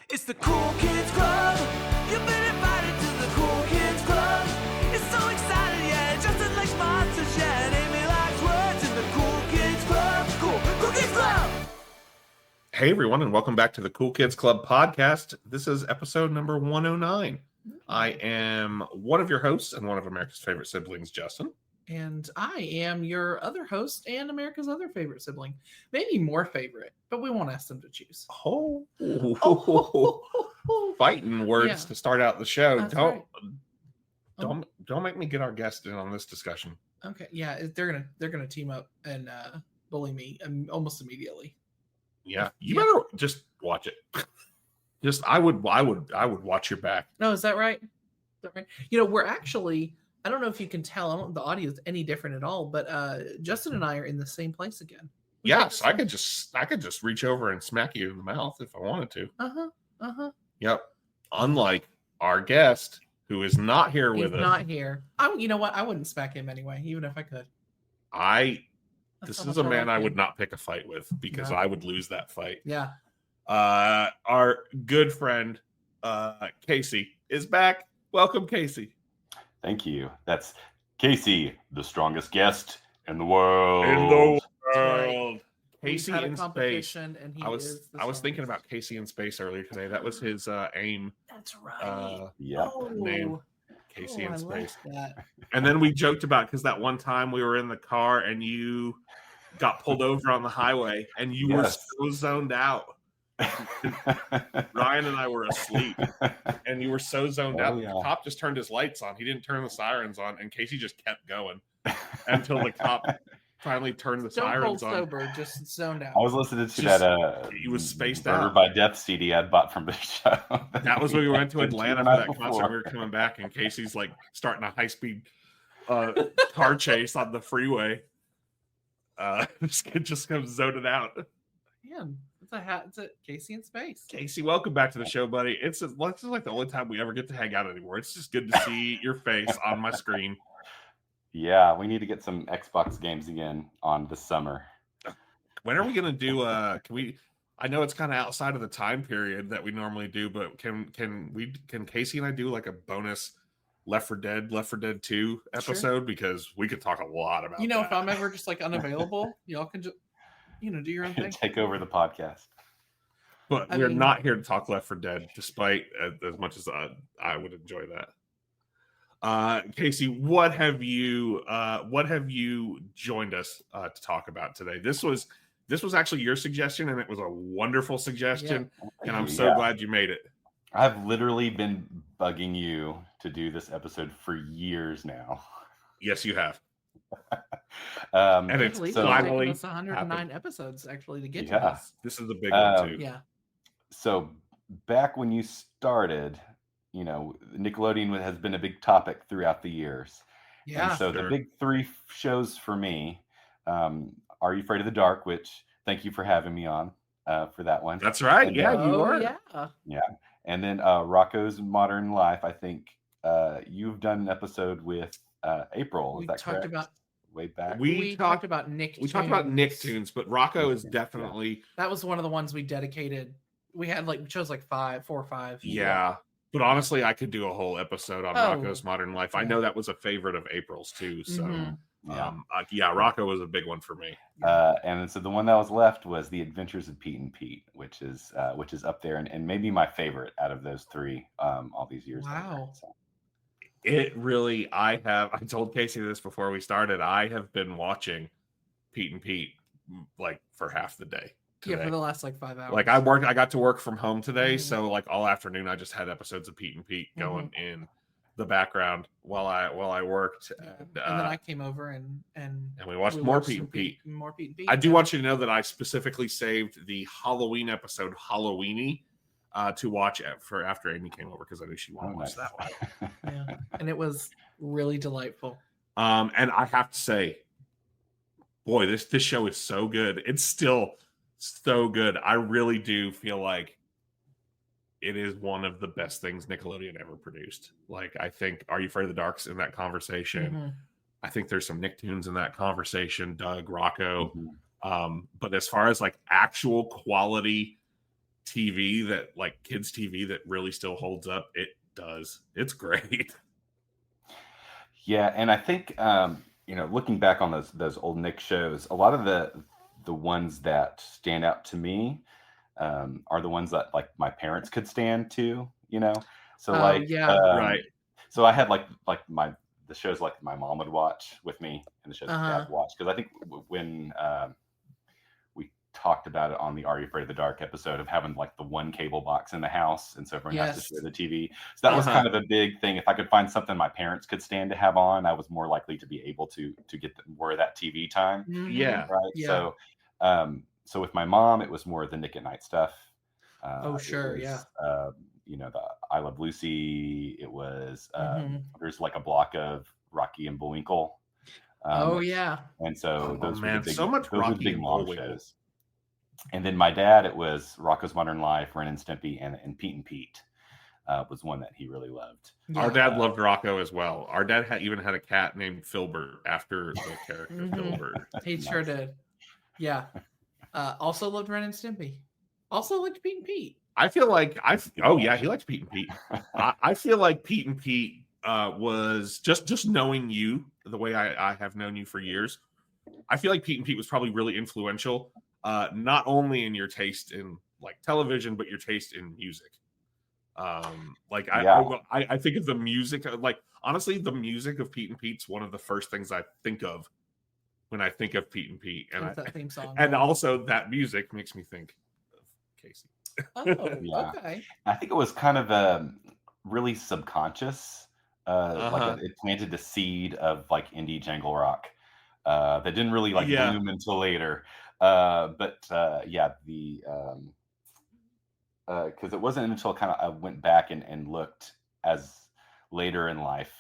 It's the Cool Kids Club. You've been invited to the Cool Kids Club. It's so exciting, yeah. Justin likes monsters, yeah. And Amy likes words in the Cool Kids Club. Cool Kids Club. Hey everyone, and welcome back to the Cool Kids Club podcast. This is episode number 109. I am one of your hosts and one of America's favorite siblings, Justin. And I am your other host and America's other favorite sibling. Maybe more favorite, but we won't ask them to choose. Fighting words to start out the show. That's Don't make me get our guest in on this discussion. Okay, yeah, they're gonna team up and bully me almost immediately. Yeah, you better just watch it. I would watch your back. No, is that right? You know, we're actually, I don't know if you can tell, I don't know if the audio is any different at all, but Justin and I are in the same place again. Yes, I could just reach over and smack you in the mouth if I wanted to. Yep. Unlike our guest, who is not here with us. Not here. You know what? I wouldn't smack him anyway, even if I could. This is a man I would not pick a fight with because I would lose that fight. Yeah. Our good friend Casey is back. Welcome, Casey. Thank you. That's Casey, the strongest guest in the world. Right. Casey in space. And I was thinking about Casey in space earlier today. That was his aim. That's right. Name. Casey in space. Like and then we joked about because that one time we were in the car and you got pulled over on the highway and you were so zoned out. Ryan and I were asleep and you were so zoned out. The cop just turned his lights on. He didn't turn the sirens on, and Casey just kept going until the cop finally turned the sirens on. Sober, just zoned out. I was listening to that he was spaced Murder out by Death CD I'd bought from the show. That was when we went to Atlanta for that concert. We were coming back and Casey's like starting a high-speed car chase on the freeway. This kid just comes zoning out. Man, it's a Casey in space. Casey, welcome back to the show, buddy. This is like the only time we ever get to hang out anymore. It's just good to see your face on my screen. Yeah, we need to get some Xbox games again on this summer. When are we gonna do? Can we? I know it's kind of outside of the time period that we normally do, but can Casey and I do like a bonus Left 4 Dead 2 episode? Sure. Because we could talk a lot about. If I'm ever just like unavailable, y'all can just do your own thing. Take over the podcast. But we're not here to talk Left 4 Dead, despite as much as I would enjoy that. Casey, what have you joined us to talk about today? This was actually your suggestion, and it was a wonderful suggestion, and I'm so glad you made it. I've literally been bugging you to do this episode for years now. Yes, you have. And it's finally 109 episodes actually to get to this. This is a big one too. Yeah. So back when you started, Nickelodeon has been a big topic throughout the years. Yeah. And so the big three shows for me, Are You Afraid of the Dark, which thank you for having me on for that one. That's right. And you were. Yeah. And then Rocco's Modern Life. I think you've done an episode with April. Is that correct? Way back. We talked about Nicktoons. We talked about Nicktoons, but Rocco is definitely. That was one of the ones we dedicated. We had we chose 4 or 5. Yeah. But honestly, I could do a whole episode on Rocco's Modern Life. I know that was a favorite of April's too. So, Rocco was a big one for me. And so the one that was left was The Adventures of Pete and Pete, which is up there and maybe my favorite out of those three all these years. Wow. It really, I told Casey this before we started. I have been watching Pete and Pete for half the day. Today. Yeah, for the last 5 hours. I got to work from home today, so all afternoon I just had episodes of Pete and Pete going in the background while I worked. And then I came over and we watched more Pete and Pete. More Pete and Pete. I do want you to know that I specifically saved the Halloween episode, Halloweeny, to watch for after Amy came over because I knew she wanted to watch that one. Yeah, and it was really delightful. And I have to say, boy, this show is so good. It's still so good. I really do feel like it is one of the best things Nickelodeon ever produced. I think Are You Afraid of the Dark's in that conversation. Mm-hmm. I think there's some Nicktoons in that conversation, Doug, Rocco. Mm-hmm. But as far as actual quality TV that like kids TV that really still holds up, it does. It's great. Yeah, and I think looking back on those old Nick shows, a lot of the ones that stand out to me are the ones that like my parents could stand to, So Right. So I had like the shows like my mom would watch with me and the shows that dad would watch, because I think when we talked about it on the Are You Afraid of the Dark episode of having like the one cable box in the house, and so everyone has to share the TV. So that was kind of a big thing. If I could find something my parents could stand to have on, I was more likely to be able to get more of that TV time. Yeah. Right. Yeah. So with my mom, it was more of the Nick at Night stuff. The I Love Lucy. It was there's like a block of Rocky and Bullwinkle. And so those were the big, so much Rocky big and mom Bullwinkle shows. And then my dad, it was Rocko's Modern Life, Ren and Stimpy, and Pete and Pete was one that he really loved. Our dad loved Rocco as well. Our dad even had a cat named Filbert after the character Filbert. He sure did. Yeah. Also loved Ren and Stimpy. Also liked Pete and Pete. I feel like he liked Pete and Pete. I feel like Pete and Pete was just knowing you the way I have known you for years. I feel like Pete and Pete was probably really influential, not only in your taste in like television, but your taste in music. I think of the music, like honestly, the music of Pete and Pete's one of the first things I think of when I think of Pete and Pete, and that theme song, and also that music makes me think of Casey. Okay. I think it was kind of really subconscious. Like it planted the seed of like indie jangle rock that didn't really bloom until later. Because it wasn't until kind of I went back and looked as later in life,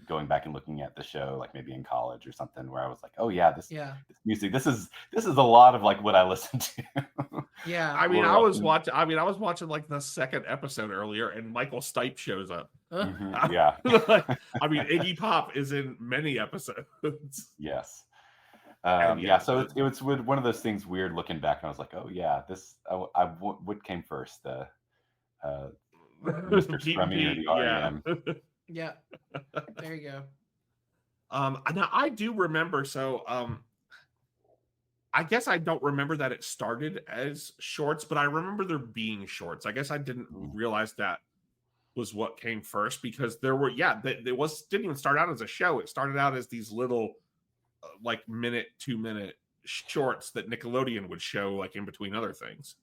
going back and looking at the show, like maybe in college or something, where I was like, oh yeah, this music, this is a lot of like what I listen to. Yeah. I mean, I was watching like the second episode earlier, and Michael Stipe shows up. Yeah. I mean, Iggy Pop is in many episodes. Yes. So it was one of those things weird looking back, and I was like, oh yeah, what came first, the Mr. Scrummy or the REM? Yeah. There you go. Now I do remember. So, I guess I don't remember that it started as shorts, but I remember there being shorts. I guess I didn't realize that was what came first, because there were didn't even start out as a show. It started out as these little like 2-minute shorts that Nickelodeon would show like in between other things.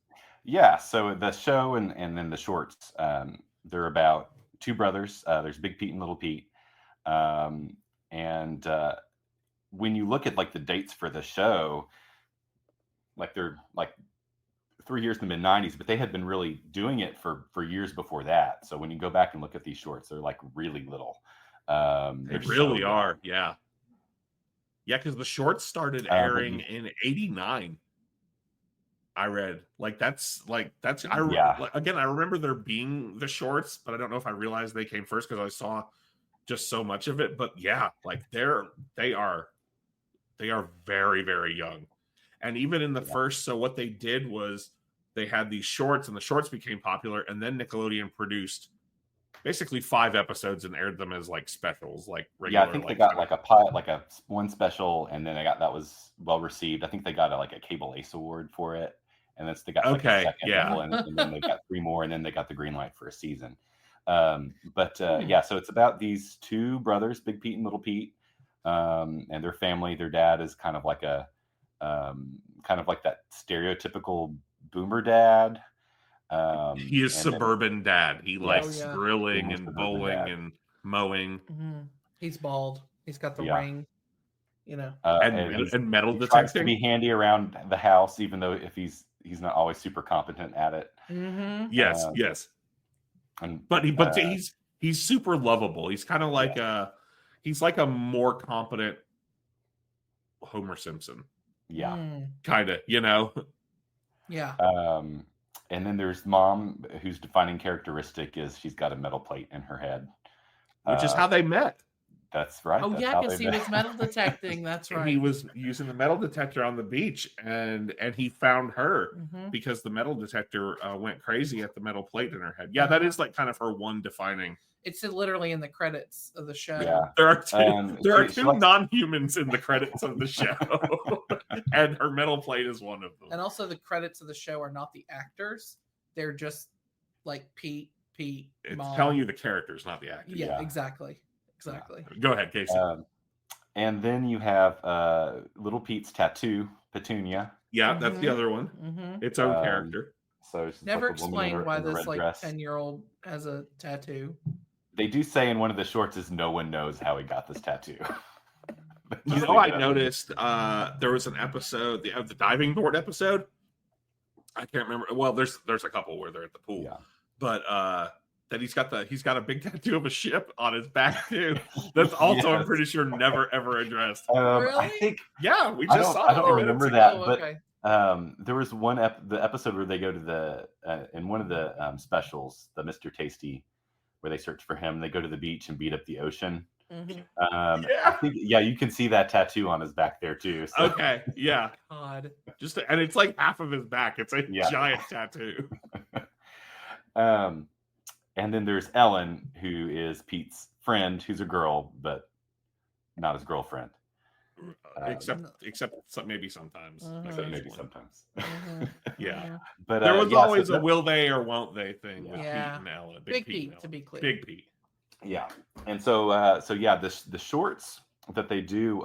Yeah, so the show and then the shorts, they're about two brothers. There's Big Pete and Little Pete. And when you look at like the dates for the show, like they're like 3 years in the mid-90s, but they had been really doing it for years before that. So when you go back and look at these shorts, they're like really little. They really are. Yeah. Yeah, because the shorts started airing in '89. I read I remember there being the shorts, but I don't know if I realized they came first because I saw just so much of it. But yeah, like they are very, very young. And even in the first, so what they did was they had these shorts, and the shorts became popular, and then Nickelodeon produced basically 5 episodes and aired them as like specials, like regular. Yeah, I think they got like a pilot, like a one special, and then that was well received. I think they got a Cable Ace Award for it, and then they got a second level, and then they got 3 more, and then they got the green light for a season. So it's about these two brothers, Big Pete and Little Pete, and their family. Their dad is kind of like that stereotypical boomer dad. He is suburban dad. He likes grilling and bowling and mowing. Mm-hmm. He's bald. He's got the ring, and metal detecting. Tries to be handy around the house, even though if he's not always super competent at it. Mm-hmm. Yes. But he's super lovable. He's kind of like he's like a more competent Homer Simpson. Yeah. Kind of, Yeah. And then there's Mom, whose defining characteristic is she's got a metal plate in her head. Which is how they met. That's right. Oh That's yeah, how because they he met. was metal detecting. That's And right. he was using the metal detector on the beach, and he found her Mhm. because the metal detector went crazy at the metal plate in her head. Yeah, that is like kind of her one defining. It's literally in the credits of the show. Yeah. There are two She likes- non-humans in the credits of the show, and her metal plate is one of them. And also, the credits of the show are not the actors; they're just like Pete, It's Mom. telling you the characters, not the actors. Yeah, Yeah. exactly. Go ahead, Casey. And then you have Little Pete's tattoo, Petunia. Yeah, that's the Mhm. other one. Mhm. Its own character. So she's Never like a woman in explained why in a this red like dress. 10-year-old has a tattoo. They do say in one of the shorts is no one knows how he got this tattoo. You know, I noticed there was an episode, the diving board episode. I can't remember. Well, there's a couple where they're at the pool, Yeah. but that he's got a big tattoo of a ship on his back too. That's also I'm Yes. pretty sure never ever addressed. I Really? think Yeah, we I just don't, saw. I it don't 2 remember minutes that, ago. Oh, but okay. there was the episode where they go to the in one of the specials, the Mr. Tasty, where they search for him. They go to the beach and beat up the ocean. Mhm. I Yeah. think you can see that tattoo on his back there too. So. Okay, yeah, God. and it's like half of his back. It's a Yeah. giant tattoo. And then there's Ellen, who is Pete's friend, who's a girl, but not his girlfriend. Except maybe sometimes. Like Mhm. So each maybe one. sometimes. Mhm. Yeah. Mhm. But There was yeah, always so a will they or won't they thing with Yeah. Pete and Ellen. Big and Pete, to Ellen. be clear. Big Pete. yeah, and so yeah, the shorts that they do,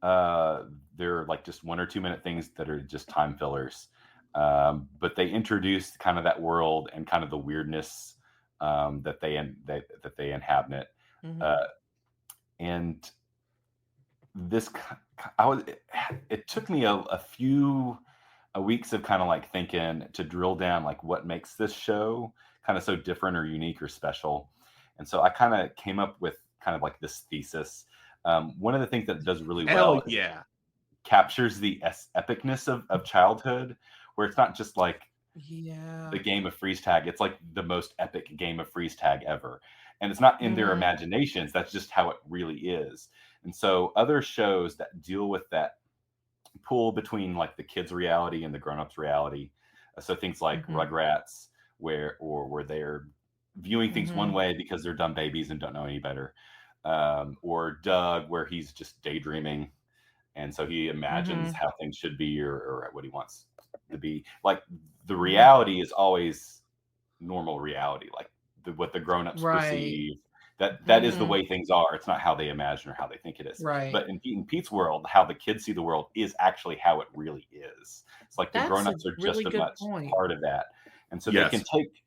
they're like just 1 or 2 minute things that are just time fillers, but they introduce kind of that world and kind of the weirdness that they inhabit, Mhm. and this it took me a few weeks of kind of like thinking to drill down like what makes this show kind of so different or unique or special. And so I kind of came up with kind of like this thesis. One of the things that it does really well Hell yeah. captures the epicness of childhood, where it's not just like Yeah. the game of freeze tag. It's like the most epic game of freeze tag ever. And it's not in their Mhm. imaginations. That's just how it really is. And so other shows that deal with that pull between like the kids' reality and the grown-ups' reality. So things like Mhm. Rugrats, where they're viewing things one Mhm. way because they're dumb babies and don't know any better. Or Doug, where he's just daydreaming. And so he imagines Mhm. how things should be or what he wants to be. Like the Mhm. reality is always normal reality, like what the grown-ups Right. perceive. That is the Mhm. way things are. It's not how they imagine or how they think it is. Right. But in Pete's world, how the kids see the world is actually how it really is. It's like the That's a grown-ups are really just good as much point. part of that. And so Yes. they can take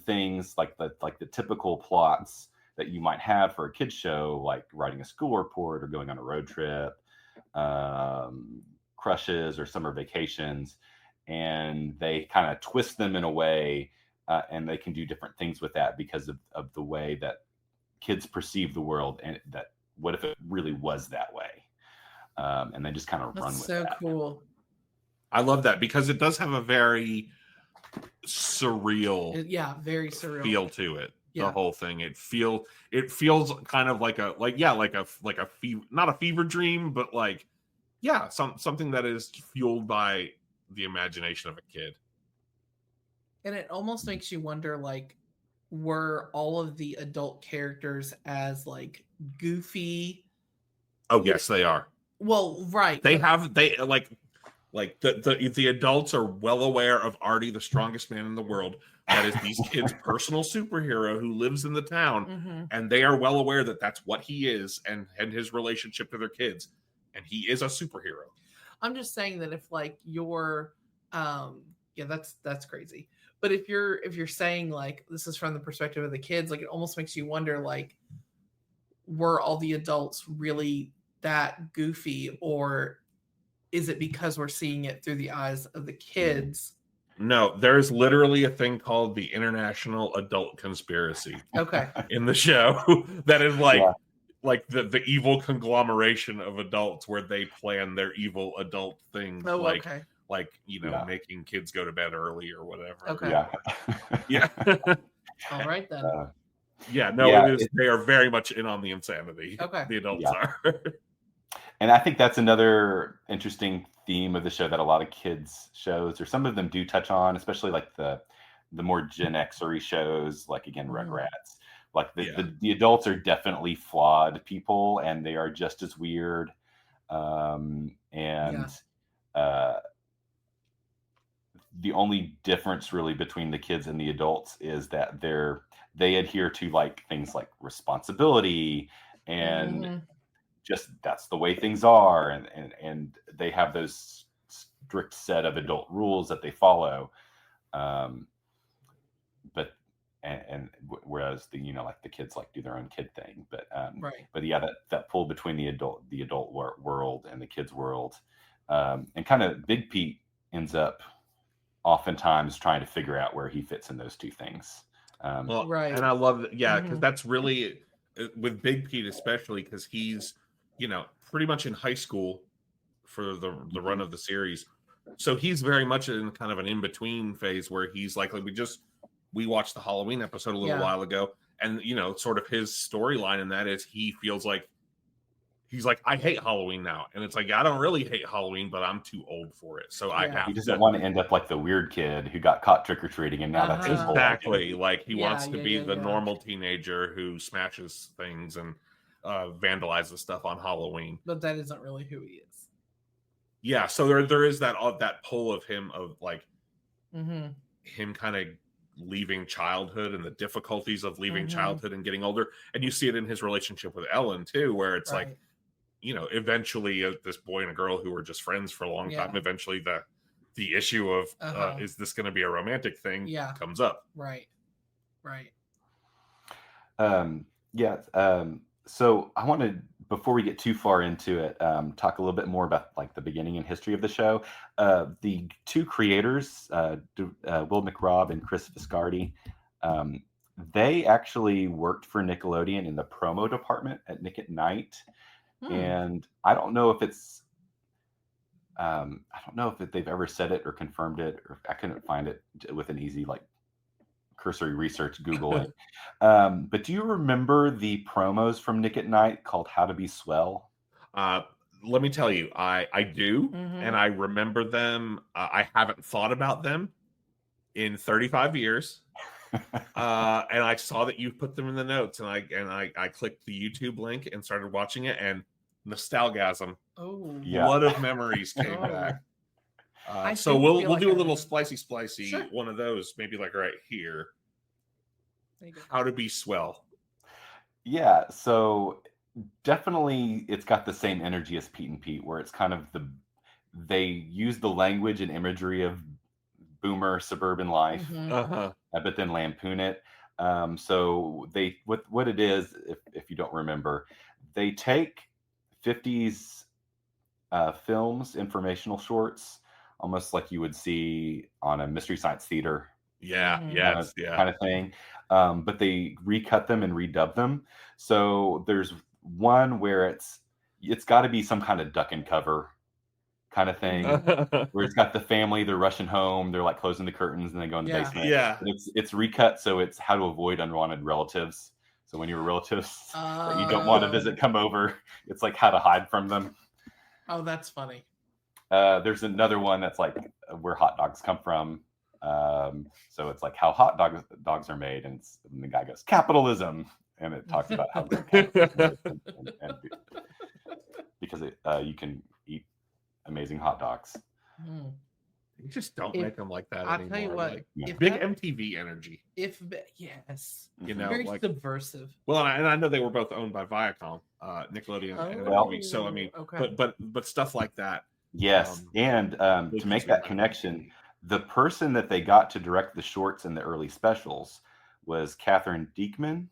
things like the typical plots that you might have for a kid's show, like writing a school report or going on a road trip, crushes or summer vacations, and they kind of twist them in a way, and they can do different things with that because of the way that kids perceive the world, and that what if it really was that way, and they just kind of run That's with so that. cool. I love that because it does have a very surreal Yeah, very surreal. feel to it. Yeah. The whole thing. It feels kind of like a not a fever dream, but like something that is fueled by the imagination of a kid. And it almost makes you wonder, like, were all of the adult characters as like goofy? Oh yes, they are. Well, right. They the adults are well aware of Artie, the strongest man in the world. That is these kids' personal superhero who lives in the town, Mhm. and they are well aware that that's what he is, and his relationship to their kids, and he is a superhero. I'm just saying that if like you're, yeah, that's crazy. But if you're saying like this is from the perspective of the kids, like it almost makes you wonder, like, were all the adults really that goofy, or is it because we're seeing it through the eyes of the kids? No, there's literally a thing called the International Adult Conspiracy Okay. in the show that is like Yeah. like the evil conglomeration of adults where they plan their evil adult things, Oh, like okay. Yeah. making kids go to bed early or whatever. Okay. Yeah. Yeah. All right then. Yeah, no, Yeah, it is. They are very much in on the insanity. Okay. The adults Yeah. are. And I think that's another interesting theme of the show that a lot of kids shows, or some of them do touch on, especially like the more Gen X-ery shows, like again Rugrats. Like the adults are definitely flawed people, and they are just as weird. The only difference really between the kids and the adults is that they adhere to like things like responsibility and just that's the way things are, and they have those strict set of adult rules that they follow. But whereas like the kids like do their own kid thing, but yeah, that pull between the adult world and the kids world, and kind of Big Pete ends up oftentimes trying to figure out where he fits in those two things. Well, right. And I love that. Yeah, because that's really with Big Pete, especially because he's, pretty much in high school for the run of the series. So he's very much in kind of an in-between phase where he's like we watched the Halloween episode a little while ago, and sort of his storyline in that is he feels like he's like, I hate Halloween now. And it's like, I don't really hate Halloween, but I'm too old for it. So I have He doesn't want to end up like the weird kid who got caught trick-or-treating and now that's his whole exactly. Like he wants to be the normal teenager who smashes things and vandalizes stuff on Halloween. But that isn't really who he is. Yeah, so there is that pull of him of like him kind of leaving childhood and the difficulties of leaving childhood and getting older. And you see it in his relationship with Ellen too, where it's like, eventually this boy and a girl who were just friends for a long time, eventually the issue of is this going to be a romantic thing comes up. Right. So I wanted, before we get too far into it, talk a little bit more about like the beginning and history of the show. The two creators, Will McRobb and Chris Viscardi, they actually worked for Nickelodeon in the promo department at Nick at Night. And I don't know if it's, they've ever said it or confirmed it, or I couldn't find it with an easy like cursory research, Google it. But do you remember the promos from Nick at Night called How to Be Swell? Let me tell you, I do, and I remember them. I haven't thought about them in 35 years. And I saw that you put them in the notes, and I clicked the YouTube link and started watching it, and nostalgasm. Oh, yeah. Flood of memories came back. So we'll do a little splicey one of those, maybe like right here. How to Be Swell. Yeah, so definitely it's got the same energy as Pete and Pete, where it's kind of they use the language and imagery of boomer suburban life, but then lampoon it. So what it is, if you don't remember, they take 50s films, informational shorts, almost like you would see on a Mystery Science Theater kind of thing. But they recut them and redub them. So there's one where it's got to be some kind of duck and cover kind of thing, where it's got the family, they're rushing home, they're like closing the curtains and they go in the basement. Yeah. And it's recut, so it's how to avoid unwanted relatives. So when your relatives that you don't want to visit come over, it's like how to hide from them. Oh, that's funny. There's another one that's like where hot dogs come from. So it's like how hot dogs are made, and the guy goes capitalism, and it talks about how and because you can eat amazing hot dogs. You just don't make them like that anymore. I'll tell you what, like, big MTV energy. Very like, subversive. Well, and I know they were both owned by Viacom, Nickelodeon, and MTV. So I mean, but stuff like that. Yes, and to make that connection, the person that they got to direct the shorts and the early specials was Catherine Diekman.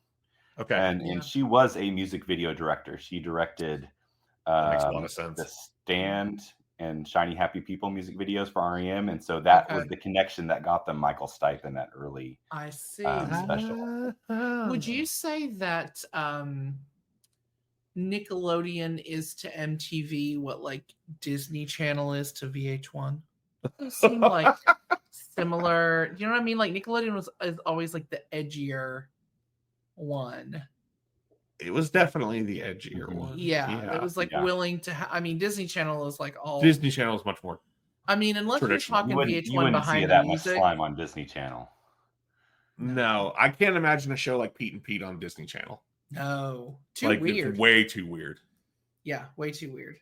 Okay, and she was a music video director. She directed that makes a lot of sense. The Stand and Shiny Happy People music videos for REM, and so that was the connection that got them Michael Stipe in that early special. Would you say that Nickelodeon is to MTV what like Disney Channel is to VH1? It seemed like similar. You know what I mean? Like Nickelodeon is always like the edgier one. It was definitely the edgier one. Yeah, it was like willing to. I mean, Disney Channel is like all. Disney Channel is much more. I mean, unless you're talking VH1 you wouldn't behind see the that music. much slime on Disney Channel. No, I can't imagine a show like Pete and Pete on Disney Channel. No, too like, weird. It's way too weird. Yeah, way too weird,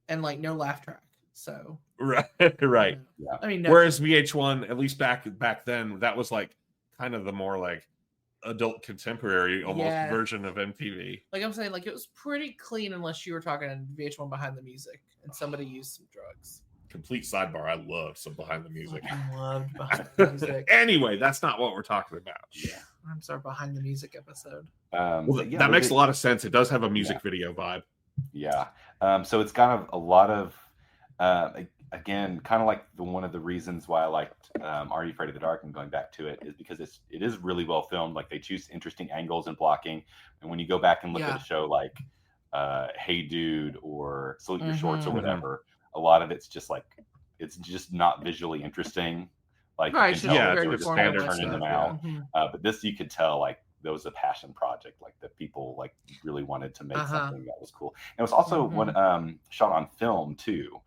and like no laugh track. So right. Yeah. I mean, whereas VH1, at least back then, that was like kind of the more like adult contemporary almost version of MTV. Like I'm saying, like it was pretty clean unless you were talking VH1 behind the music and somebody used some drugs. Complete sidebar. I love some behind the music. I loved behind the music. Anyway, that's not what we're talking about. Yeah, I'm sorry, behind the music episode. That makes a lot of sense. It does have a music video vibe. Yeah. So it's kind of a lot of, again, kind of like one of the reasons why I liked Are You Afraid of the Dark and going back to it is because it is really well filmed. Like they choose interesting angles and blocking. And when you go back and look at a show like Hey Dude or Salute Your Shorts or whatever, a lot of it's just like, it's just not visually interesting. Like, right, you can tell very just kind of turning them out. Yeah. But this, you could tell, like, there was a passion project, like that people like really wanted to make something that was cool. And it was also one shot on film too,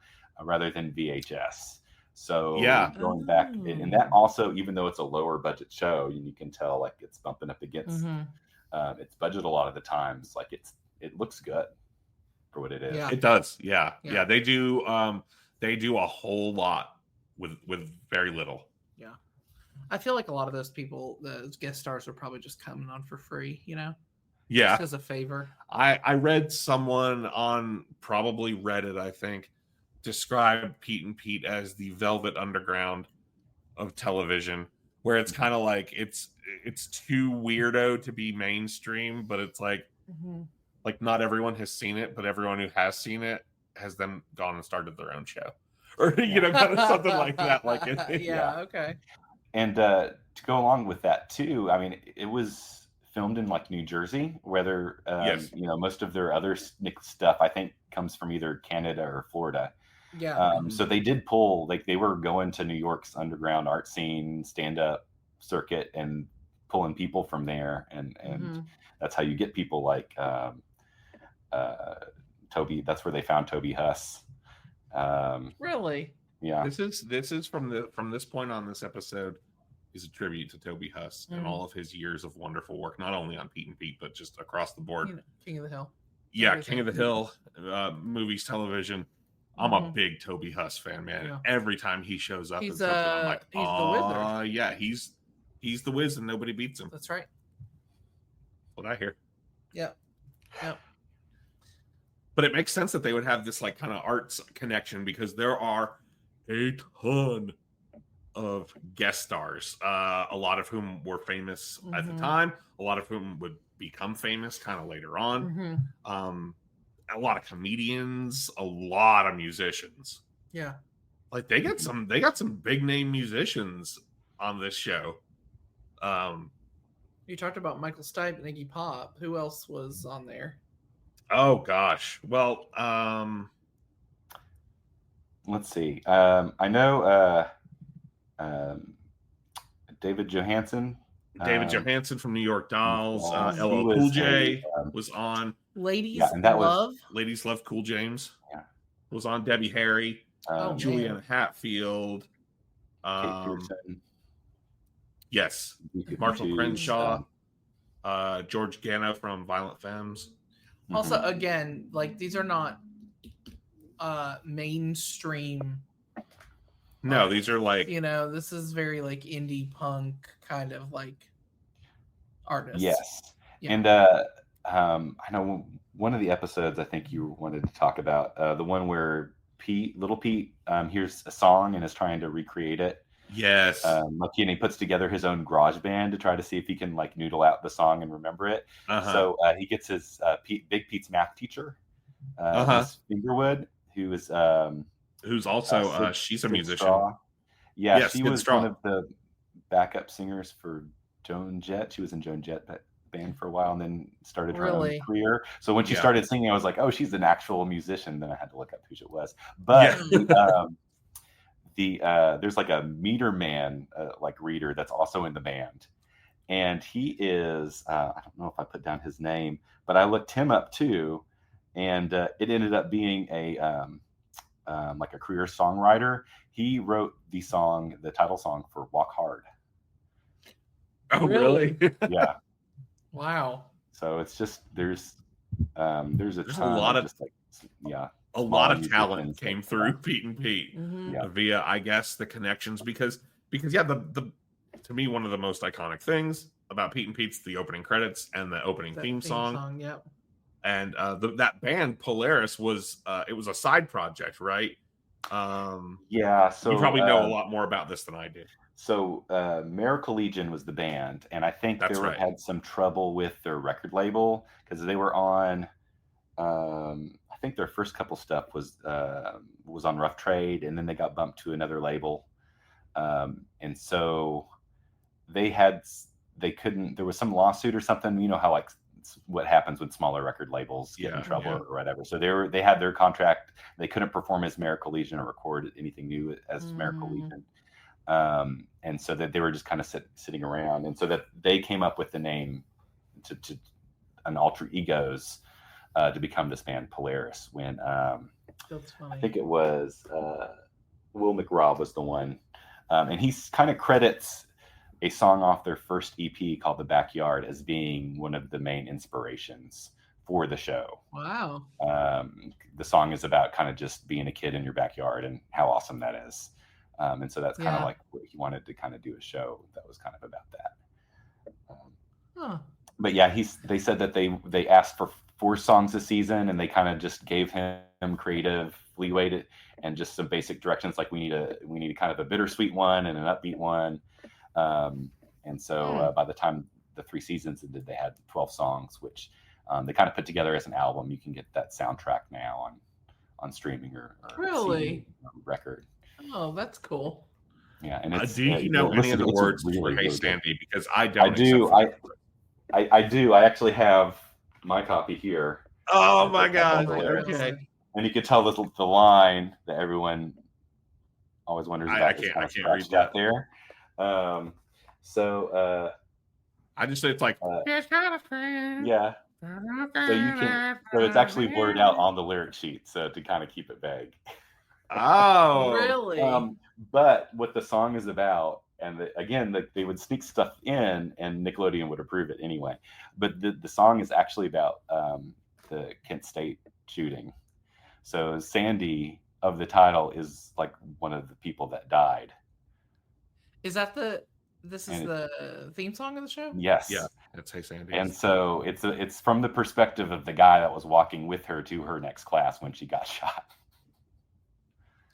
rather than VHS. So going back, and that also, even though it's a lower budget show, you can tell like it's bumping up against its budget a lot of the times. Like it looks good for what it is. Yeah. It does. Yeah. They do a whole lot with very little. Yeah. I feel like a lot of those people, those guest stars, are probably just coming on for free, you know? Yeah. Just as a favor. I read someone on probably Reddit, I think, describe Pete and Pete as the Velvet Underground of television, where it's kind of like it's too weirdo to be mainstream, but it's like like not everyone has seen it, but everyone who has seen it has then gone and started their own show, or you know, kind of something like that. Like okay. And to go along with that too, I mean, it was filmed in like New Jersey, whether you know, most of their other stuff I think comes from either Canada or Florida. Yeah. So they did pull, like they were going to New York's underground art scene, stand-up circuit, and pulling people from there, and that's how you get people like Toby. That's where they found Toby Huss. Really? Yeah. This is from this point on, this episode is a tribute to Toby Huss and all of his years of wonderful work, not only on Pete and Pete, but just across the board. You know, King of the Hill. Yeah, King of the Hill, movies, television. I'm a big Toby Huss fan, man. Yeah. Every time he shows up, he's I'm like, he's the wizard. Yeah, he's the whiz, and nobody beats him. That's right. What I hear. Yep. But it makes sense that they would have this like kind of arts connection, because there are a ton of guest stars, a lot of whom were famous at the time, a lot of whom would become famous kind of later on. A lot of comedians, a lot of musicians. Yeah. Like they got some big name musicians on this show. You talked about Michael Stipe and Iggy Pop. Who else was on there? Oh gosh. Well, let's see. I know David Johansen. David Johansen from New York Dolls. LL Cool J was on. Ladies Love Cool James. Yeah. Was on. Debbie Harry. Juliana Hatfield. Kate Pearson. Yes. Marshall Crenshaw. George Gano from Violent Femmes. Also, again, like these are not mainstream. No, these are like, you know, this is very like indie punk kind of like artists. Yes. Yeah. And I know one of the episodes I think you wanted to talk about, the one where Little Pete hears a song and is trying to recreate it. Yes. And he puts together his own garage band to try to see if he can like noodle out the song and remember it. So he gets his Big Pete's math teacher, Miss Fingerwood, who's also she's a musician. Yeah, she was one of the backup singers for Joan Jett. She was in Joan Jett band for a while and then started her own career. So when she started singing, I was like, oh, she's an actual musician. Then I had to look up who she was. But there's like a meter man like reader that's also in the band, and he is I don't know if I put down his name, but I looked him up too, and it ended up being a like a career songwriter. He wrote the title song for Walk Hard. Oh, really? Yeah. Wow. So it's just there's a ton lot of just like a lot of musicians talent came that- through Pete and Pete Mhm. via, I guess, the connections because yeah, the to me one of the most iconic things about Pete and Pete's the opening credits and the opening That theme song. Yep. And that band Polaris was it was a side project, right? Yeah, so you probably know a lot more about this than I did. So Miracle Legion was the band, and I think That's right. had some trouble with their record label because they were on. I think their first couple stuff was on Rough Trade, and then they got bumped to another label, and so they couldn't. There was some lawsuit or something. You know how like what happens when smaller record labels get in trouble or whatever. So they had their contract. They couldn't perform as Miracle Legion or record anything new as Miracle Legion. And so that they were just kind of sitting around, and so that they came up with the name to an alter egos to become this band Polaris. When That's funny. I think it was Will McRobb was the one, and he kind of credits a song off their first EP called "The Backyard" as being one of the main inspirations for the show. Wow. The song is about kind of just being a kid in your backyard and how awesome that is. And so that's kind of like what he wanted to kind of do a show that was kind of about that. But yeah, they said that they asked for 4 songs a season, and they kind of just gave him creative leeway and just some basic directions, like we need kind of a bittersweet one and an upbeat one. And so by the time the 3 seasons ended, they had 12 songs, which they kind of put together as an album. You can get that soundtrack now on streaming or really CD record. Oh, that's cool. Yeah, and it's, do you know any of the words for Hey Sandy? Because I don't. I do. I do. I actually have my copy here. Oh my God! Okay. And you could tell the line that everyone always wonders about. I can't read that there. So I just say it's like yeah. So you can. So it's actually blurred out on the lyric sheet, so to kind of keep it vague. Oh, really? But what the song is about, and again, they would sneak stuff in, and Nickelodeon would approve it anyway. But the song is actually about the Kent State shooting. So Sandy of the title is like one of the people that died. Is that this is the theme song of the show? Yes. Yeah, it's Hey Sandy. And so it's from the perspective of the guy that was walking with her to her next class when she got shot.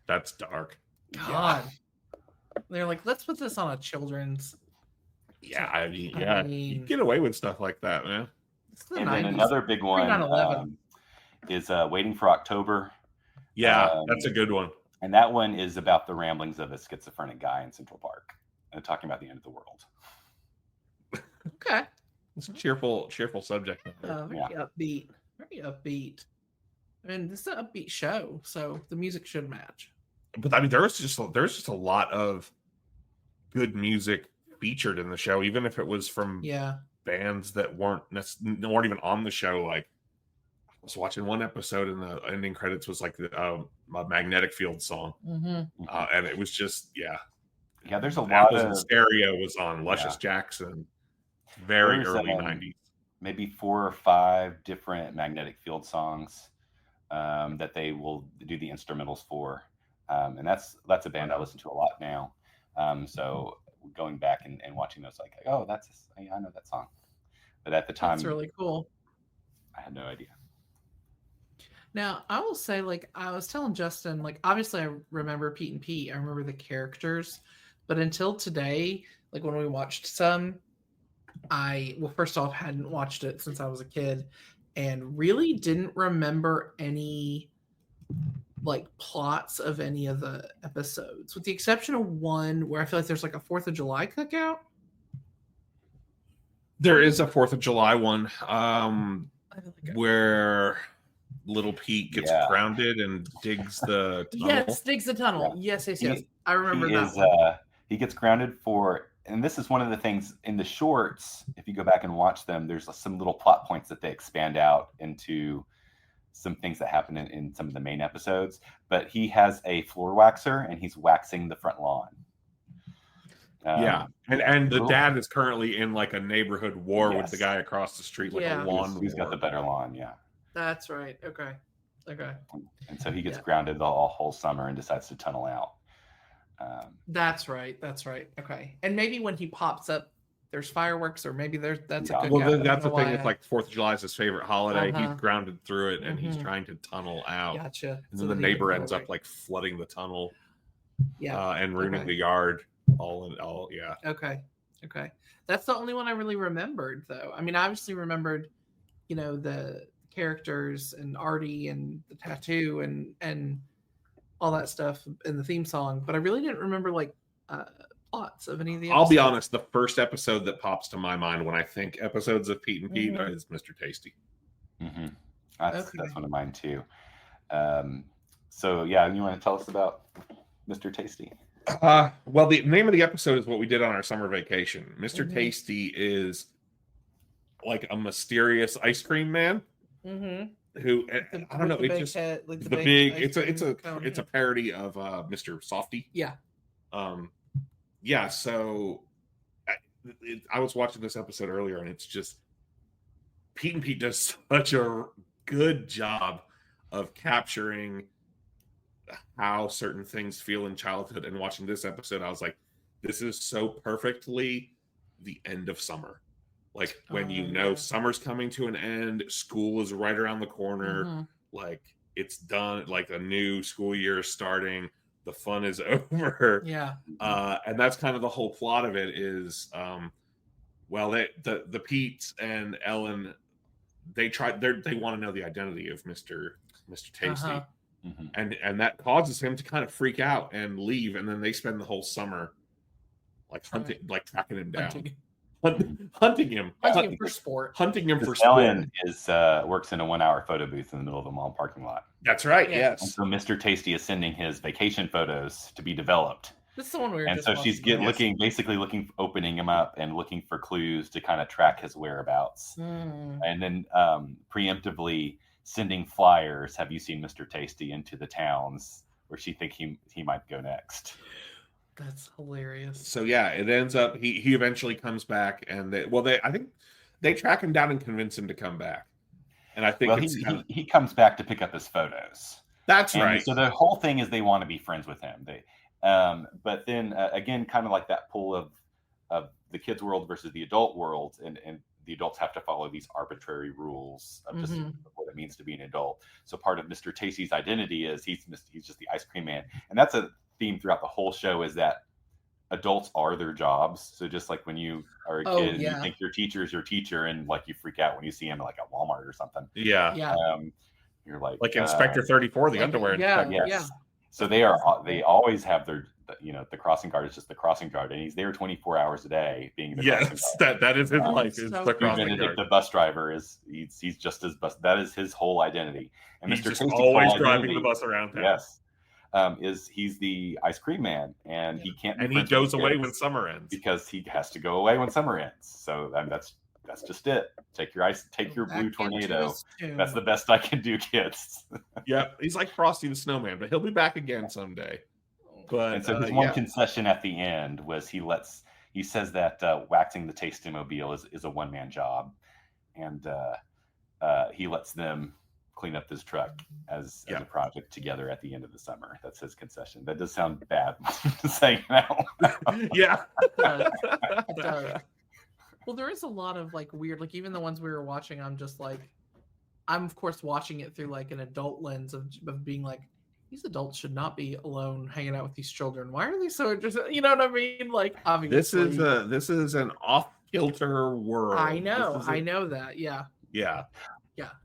That's dark. God. They're like, let's put this on a children's. Yeah, I mean, you get away with stuff like that, man. And then another big one is Waiting for October. Yeah, that's a good one. And that one is about the ramblings of a schizophrenic guy in Central Park and talking about the end of the world. Okay. It's a cheerful subject. Very upbeat. Very upbeat. I mean, this is an upbeat show, so the music should match. But I mean, there's just a lot of good music featured in the show, even if it was from bands that weren't even on the show. Like I was watching one episode, and the ending credits was like a Magnetic Field song, and it was just there's a lot Apples of and Stereo was on Luscious Jackson, very early 90s. Maybe 4 or 5 different Magnetic Field songs that they will do the instrumentals for. And that's a band I listen to a lot now. So going back and watching those, like, oh, I know that song. But at the time, that's really cool. I had no idea. Now, I will say, like, I was telling Justin, like, obviously I remember Pete and Pete. I remember the characters. But until today, like, when we watched some, first off, hadn't watched it since I was a kid and really didn't remember any like plots of any of the episodes, with the exception of one where I feel like there's like a 4th of July cookout. There is a 4th of July one where little Pete gets grounded and digs the tunnel. Yes, digs the tunnel. Yeah. Yes. I remember that one. He gets grounded for and this is one of the things in the shorts, if you go back and watch them, there's some little plot points that they expand out into some things that happen in some of the main episodes. But he has a floor waxer and he's waxing the front lawn. And the dad is currently in like a neighborhood war with the Yes. guy across the street, like Yeah. a lawn Who's got war. the better lawn? Yeah. That's right. Okay. And so he gets Yeah. grounded the whole summer and decides to tunnel out. That's right. Okay. And maybe when he pops up, there's fireworks, or maybe that's Yeah. a good. Well, guy. that's the I don't know thing. why It's like 4th of July is his favorite holiday. Uh-huh. He's grounded through it, and he's Mhm. trying to tunnel out. Gotcha. And So then the that he can neighbor go ends right. up like flooding the tunnel, Yeah. and ruining Okay. the yard. All. Yeah. Okay. That's the only one I really remembered, though. I mean, I obviously remembered, the characters and Artie and the tattoo and all that stuff in the theme song, but I really didn't remember like plots of any of the. I'll be episodes. honest. The first episode that pops to my mind when I think episodes of Pete and Pete Mhm. is Mr. Tasty. Mm-hmm. That's Okay. one of mine too. So yeah, you want to tell us about Mr. Tasty? Well, the name of the episode is what we did on our summer vacation. Mister Mhm. Tasty is like a mysterious ice cream man Mm-hmm. who I don't know. The It's big just head, like the big big. ice It's a cream cone, it's a parody of Mr. Softy. yeah. Yeah. So I was watching this episode earlier, and it's just Pete and Pete does such a good job of capturing how certain things feel in childhood. And watching this episode, I was like, this is so perfectly the end of summer. Like when yeah. summer's coming to an end, school is right around the corner, Mhm. like it's done, like a new school year is starting, the fun is over. Yeah. And that's kind of the whole plot of it is the Pete and Ellen, they want to know the identity of Mr. Tasty. Uh-huh. Mm-hmm. And that causes him to kind of freak out and leave, and then they spend the whole summer like hunting, like tracking him down, hunting him for sport. hunting him for Ellen sport. works in a 1-hour photo booth in the middle of a mall parking lot. That's right. Yeah. Yes. And so Mr. Tasty is sending his vacation photos to be developed. This is the one we were. And just so she's watching. looking, opening him up and looking for clues to kind of track his whereabouts. Mm. And then preemptively sending flyers. Have you seen Mr. Tasty into the towns where she think he might go next? That's hilarious. So yeah, it ends up he eventually comes back, and I think they track him down and convince him to come back. And I think he comes back to pick up his photos. That's and right. So the whole thing is they want to be friends with him. But then again, kind of like that pull of the kids' world versus the adult world, and the adults have to follow these arbitrary rules of just what it means to be an adult. So part of Mr. Tasty's identity is he's just the ice cream man, and that's a theme throughout the whole show, is that adults are their jobs. So just like when you are a kid and you think your teacher is your teacher, and like you freak out when you see him like at Walmart or something. Yeah. You're like Inspector 34, the underwear inspector. Yes. So they always have their, the crossing guard is just the crossing guard, and he's there 24 hours a day being the crossing guard. that is his life. Is so the crossing Benedict, guard. the bus driver, he's just his bus. That is his whole identity. And He's Mr. just Tasty's always whole driving identity, the bus around town. Yes, he's the ice cream man, and he can't. And he goes away when summer ends because he has to go away when summer ends. So that's just it. Take your blue tornado. That's the best I can do, kids. Yeah, he's like Frosty the Snowman, but he'll be back again someday. But and so his one concession at the end was he says that waxing the Tasty-mobile is a one-man job, and he lets them clean up this truck as a project together at the end of the summer. That's his concession. That does sound bad saying that. Yeah. It does. Well, there is a lot of like weird, like even the ones we were watching, I'm of course watching it through like an adult lens of being like, these adults should not be alone hanging out with these children. Why are they so interested? You know what I mean? Like, obviously, this is an off-kilter world. I know that. Yeah.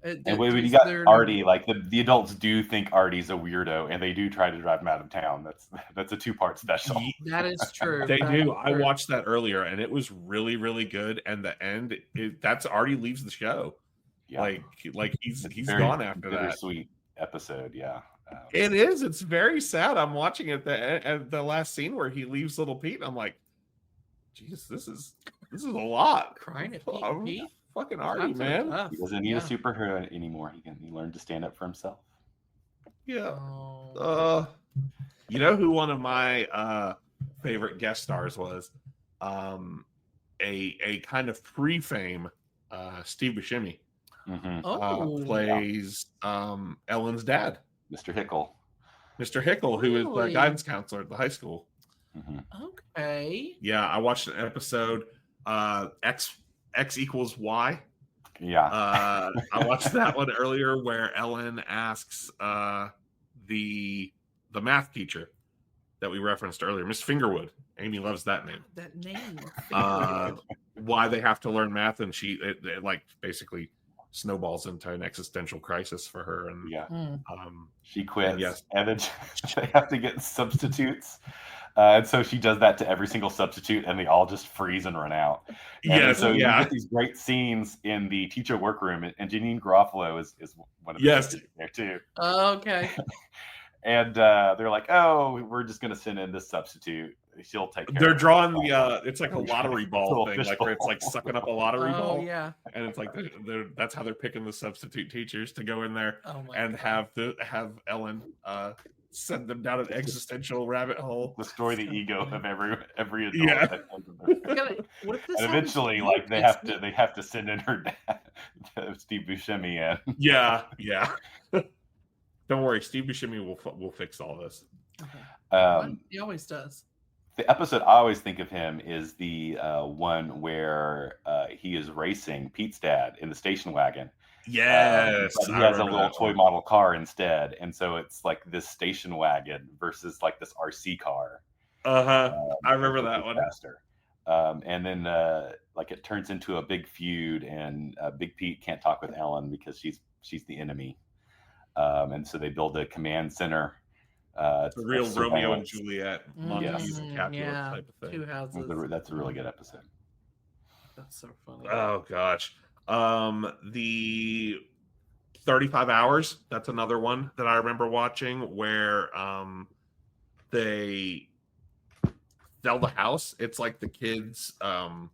And when you got Artie, like the adults do think Artie's a weirdo, and they do try to drive him out of town. That's a 2-part special. That is true. They do. I watched that earlier, and it was really, really good. And the end, that's Artie leaves the show. Yeah. Like he's gone after that. Sweet episode. Yeah. It is. It's very sad. I'm watching it at the last scene where he leaves little Pete. And I'm like, Jesus, this is a lot. Crying at I'm Pete. fucking Artie, Times are man. tough. He doesn't need a superhero anymore. He learned to stand up for himself. Yeah. Oh. You know who one of my favorite guest stars was? A kind of pre-fame Steve Buscemi plays Ellen's dad, Mr. Hickle. Mr. Hickle, who is the Really? guidance counselor at the high school. Okay. Yeah, I watched an episode X equals Y. Yeah. I watched that one earlier where Ellen asks the math teacher that we referenced earlier, Miss Fingerwood. Amy loves that name. That name. Why they have to learn math, and it like basically snowballs into an existential crisis for her. And she quits. Yes. And then they have to get substitutes. And so she does that to every single substitute, and they all just freeze and run out. And so you get these great scenes in the teacher workroom, and Janine Garofalo is one of the teachers there too. Okay. And they're like, "Oh, we're just going to send in this substitute. She'll take care." They're drawing the it's like a lottery ball thing, like where it's like sucking up a lottery ball. Yeah. And it's like that's how they're picking the substitute teachers to go in there and God. have Ellen send them down an existential rabbit hole. Destroy the ego of every adult. Yeah. What if this And eventually, like they have to send in her dad, Steve Buscemi, in. Yeah. Don't worry, Steve Buscemi will fix all this. He always does. The episode I always think of him is the one where he is racing Pete's dad in the station wagon. Yes, but he has a little toy model car instead, and so it's like this station wagon versus like this RC car. I remember that one. Faster. And then like it turns into a big feud, and Big Pete can't talk with Ellen because she's the enemy. And so they build a command center. It's a real Romeo and Juliet, Montagues and Capulet type of thing. Two houses. That's a really good episode. That's so funny. Oh gosh. The 35 Hours, that's another one that I remember watching where they sell the house. It's like the kids I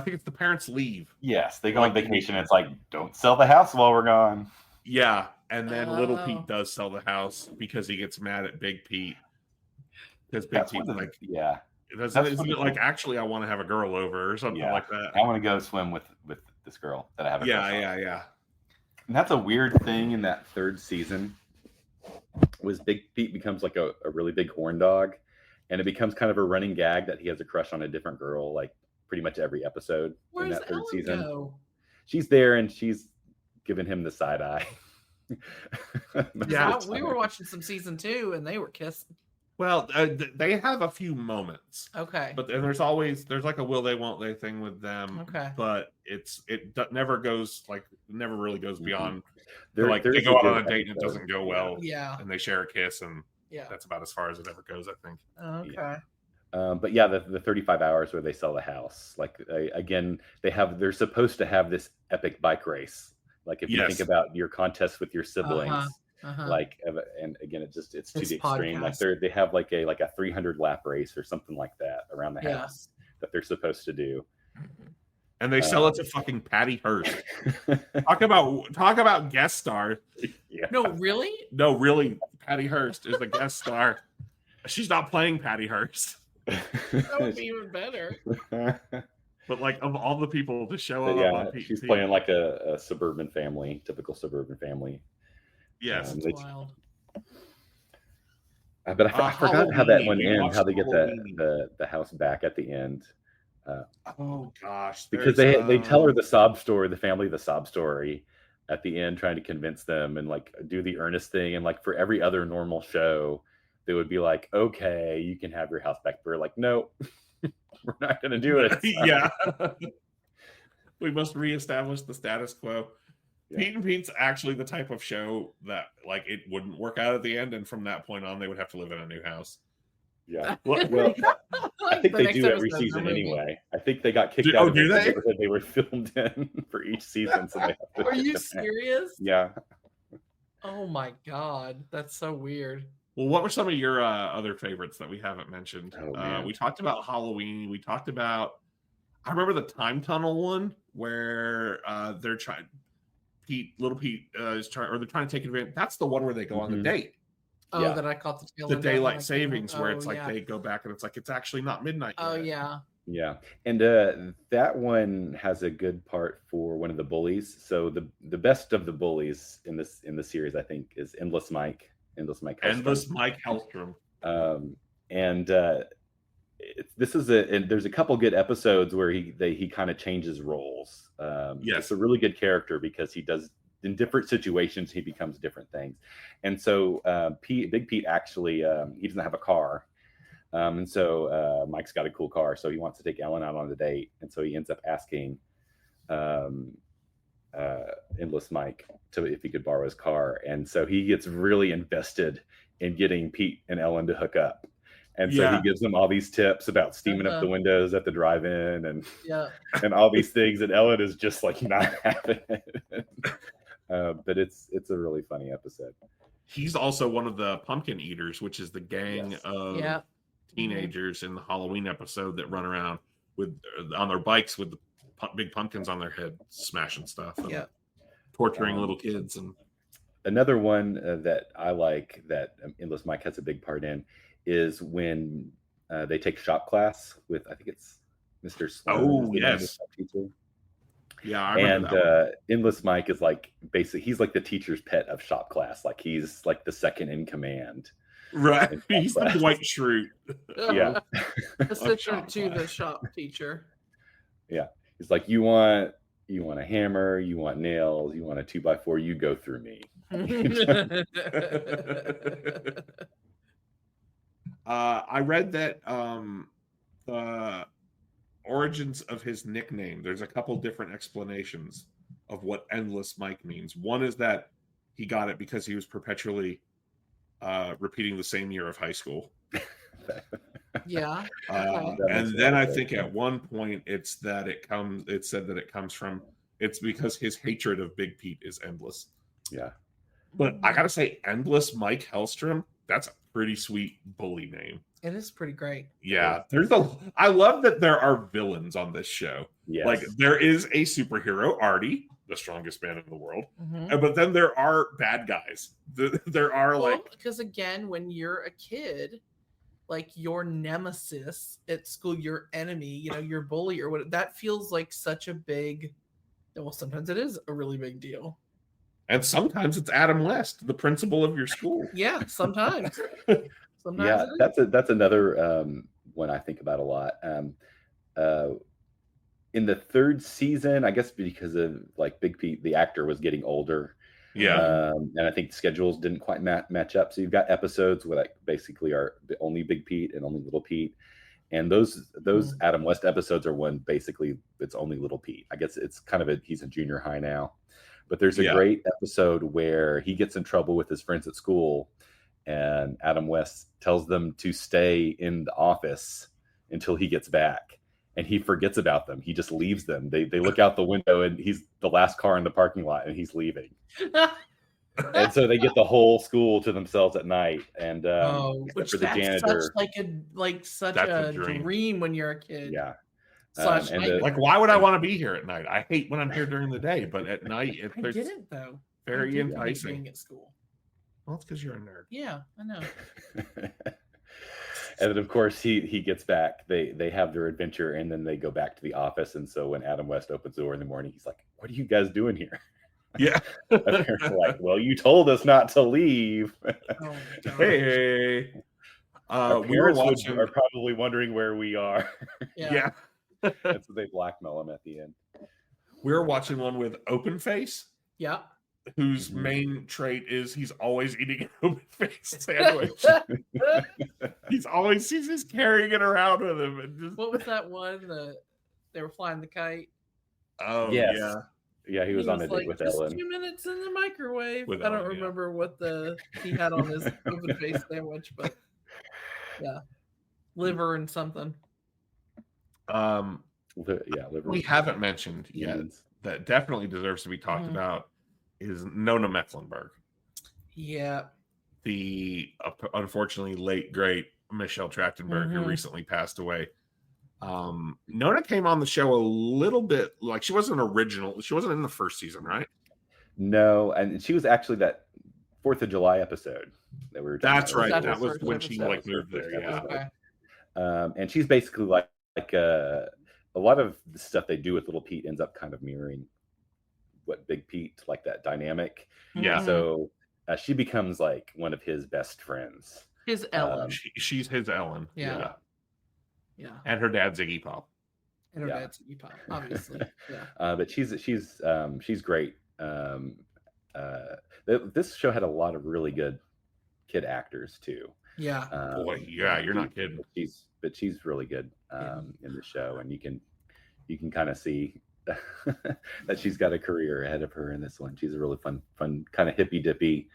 think it's the parents leave. Yes, they go on vacation. It's like, don't sell the house while we're gone. Yeah, and then Little Pete does sell the house because he gets mad at Big Pete. Because Big Pete's like, isn't it like, actually, I want to have a girl over or something like that? I want to go swim with this girl that I have. Yeah. And that's a weird thing in that third season. Was Big Pete becomes like a really big horn dog, and it becomes kind of a running gag that he has a crush on a different girl, like pretty much every episode in that third season. Go? She's there and she's giving him the side eye. We were watching some season 2 and they were kissing. Well, they have a few moments. Okay. But then there's like a will they won't they thing with them. Okay. But it never really goes beyond. They go out on a date and it doesn't go well. Yeah. And they share a kiss and that's about as far as it ever goes, I think. Okay. Yeah. But yeah, the 35 hours where they sell the house, like again, they're supposed to have this epic bike race. Like if you think about your contests with your siblings, like, and again, it's to the extreme. Like they have like a 300 lap race or something like that around the house that they're supposed to do. And they sell it to fucking Patty Hearst. Talk about guest star. Yeah. No, really? No, really, Patty Hearst is the guest star. She's not playing Patty Hearst. That would be even better. But like of all the people to show up, she's playing like a suburban family, typical suburban family. Yes, it's wild. But I forgot how that one ends. How they get the house back at the end. Oh gosh! Because they tell her the sob story, the family the sob story at the end, trying to convince them and like do the earnest thing. And like for every other normal show, they would be like, "Okay, you can have your house back." We're like, "No, we're not going to do it." Yeah, we must reestablish the status quo. Yeah. Pete and Pete's actually the type of show that like it wouldn't work out at the end, and from that point on, they would have to live in a new house. Yeah, well, I think they do every season anyway. I think they got kicked out of the neighborhood they were filmed in for each season. So they have to Are you serious? Yeah. Oh my god, that's so weird. Well, what were some of your other favorites that we haven't mentioned? Oh, man. We talked about Halloween. We talked about. I remember the time tunnel one where they're trying. Little Pete is trying, or they're trying to take advantage. That's the one where they go on the date. Oh, Yeah. that I caught the tail The end of when I daylight came savings, home. where Oh, it's like yeah. they go back and it's like it's actually not midnight. Oh yet. yeah. Yeah, and that one has a good part for one of the bullies. So the best of the bullies in the series, I think, is Endless Mike. Endless Mike Hellstrom. And this is and there's a couple good episodes where he kind of changes roles. Yes. It's a really good character because he does, in different situations, he becomes different things. And so Big Pete actually, he doesn't have a car. And so Mike's got a cool car, so he wants to take Ellen out on the date. And so he ends up asking Endless Mike if he could borrow his car. And so he gets really invested in getting Pete and Ellen to hook up. And so he gives them all these tips about steaming up the windows at the drive-in and all these things. And Ellen is just like not having it. But it's a really funny episode. He's also one of the pumpkin eaters, which is the gang of teenagers in the Halloween episode that run around on their bikes with the big pumpkins on their head, smashing stuff, and torturing little kids. And another one that I like that Endless Mike has a big part in is when they take shop class with, I think it's Mr. Sloan. Oh, yes. Yeah, I remember and Endless Mike is like basically he's like the teacher's pet of shop class. Like he's like the second in command. Right. He's the Dwight Schrute. Yeah. Assistant to the shop teacher. Yeah. He's like, you want a hammer, you want nails, you want a 2x4, you go through me. I read that the origins of his nickname, there's a couple different explanations of what Endless Mike means. One is that he got it because he was perpetually repeating the same year of high school. Yeah. And then I think at one point it said that it comes from, it's because his hatred of Big Pete is endless. Yeah. But I gotta say, Endless Mike Hellstrom, that's a pretty sweet bully name. It is pretty great. Yeah. I love that there are villains on this show. Yes. Like there is a superhero, Artie, the strongest man in the world. Mm-hmm. But then there are bad guys. There are because again, when you're a kid, like your nemesis at school, your enemy, your bully or what, that feels like such a big, well, sometimes it is a really big deal. And sometimes it's Adam West, the principal of your school. Yeah, sometimes. Yeah, that's another one I think about a lot. In the third season, I guess because of like Big Pete, the actor was getting older. Yeah. And I think schedules didn't quite match up. So you've got episodes where like basically are only Big Pete and only Little Pete. And those Adam West episodes are when basically it's only Little Pete. I guess it's kind of he's a junior high now. But there's a great episode where he gets in trouble with his friends at school and Adam West tells them to stay in the office until he gets back. And he forgets about them. He just leaves them. They look out the window and he's the last car in the parking lot and he's leaving. And so they get the whole school to themselves at night. And which for the janitor, such a dream when you're a kid. Yeah. Like, why would I want to be here at night? I hate when I'm here during the day, but at night it's didn't though. Very enticing. Being at school. Well, it's because you're a nerd. Yeah, I know. And then of course he gets back. They have their adventure and then they go back to the office. And so when Adam West opens the door in the morning, he's like, "What are you guys doing here?" Yeah. And they're like, "Well, you told us not to leave." Oh, hey. We are probably wondering where we are. Yeah. And so they blackmail him at the end. We were watching one with Open Face. Yeah. Whose main trait is he's always eating an open face sandwich. he's carrying it around with him. And what was that one that they were flying the kite? Oh yes. Yeah. He was on a date with just Ellen. 2 minutes in the microwave. With I don't Ellen, remember what he had on his open face sandwich, but yeah, liver and something. Liver. We haven't mentioned yet that definitely deserves to be talked about is Nona Mecklenburg. Yeah. the unfortunately late great Michelle Trachtenberg, who Mhm. recently passed away. Nona came on the show a little bit, like she wasn't original. She wasn't in the first season, right? No, and she was actually that 4th of July episode that we were talking That's about. right. that That her was first when she episode? like That was her moved there. first Yeah. episode. Okay. And she's basically like a lot of the stuff they do with Little Pete ends up kind of mirroring what Big Pete, like that dynamic. Yeah. Mhm. So she becomes like one of his best friends. His Ellen. She's his Ellen. Yeah. Yeah. And her dad's Iggy Pop. And her Yeah. dad's Pop, obviously. Yeah. But she's great. This show had a lot of really good kid actors too. Yeah. Boy, yeah, you're not kidding. But she's really good in the show, and you can kind of see that she's got a career ahead of her in this one. She's a really fun kind of hippy dippy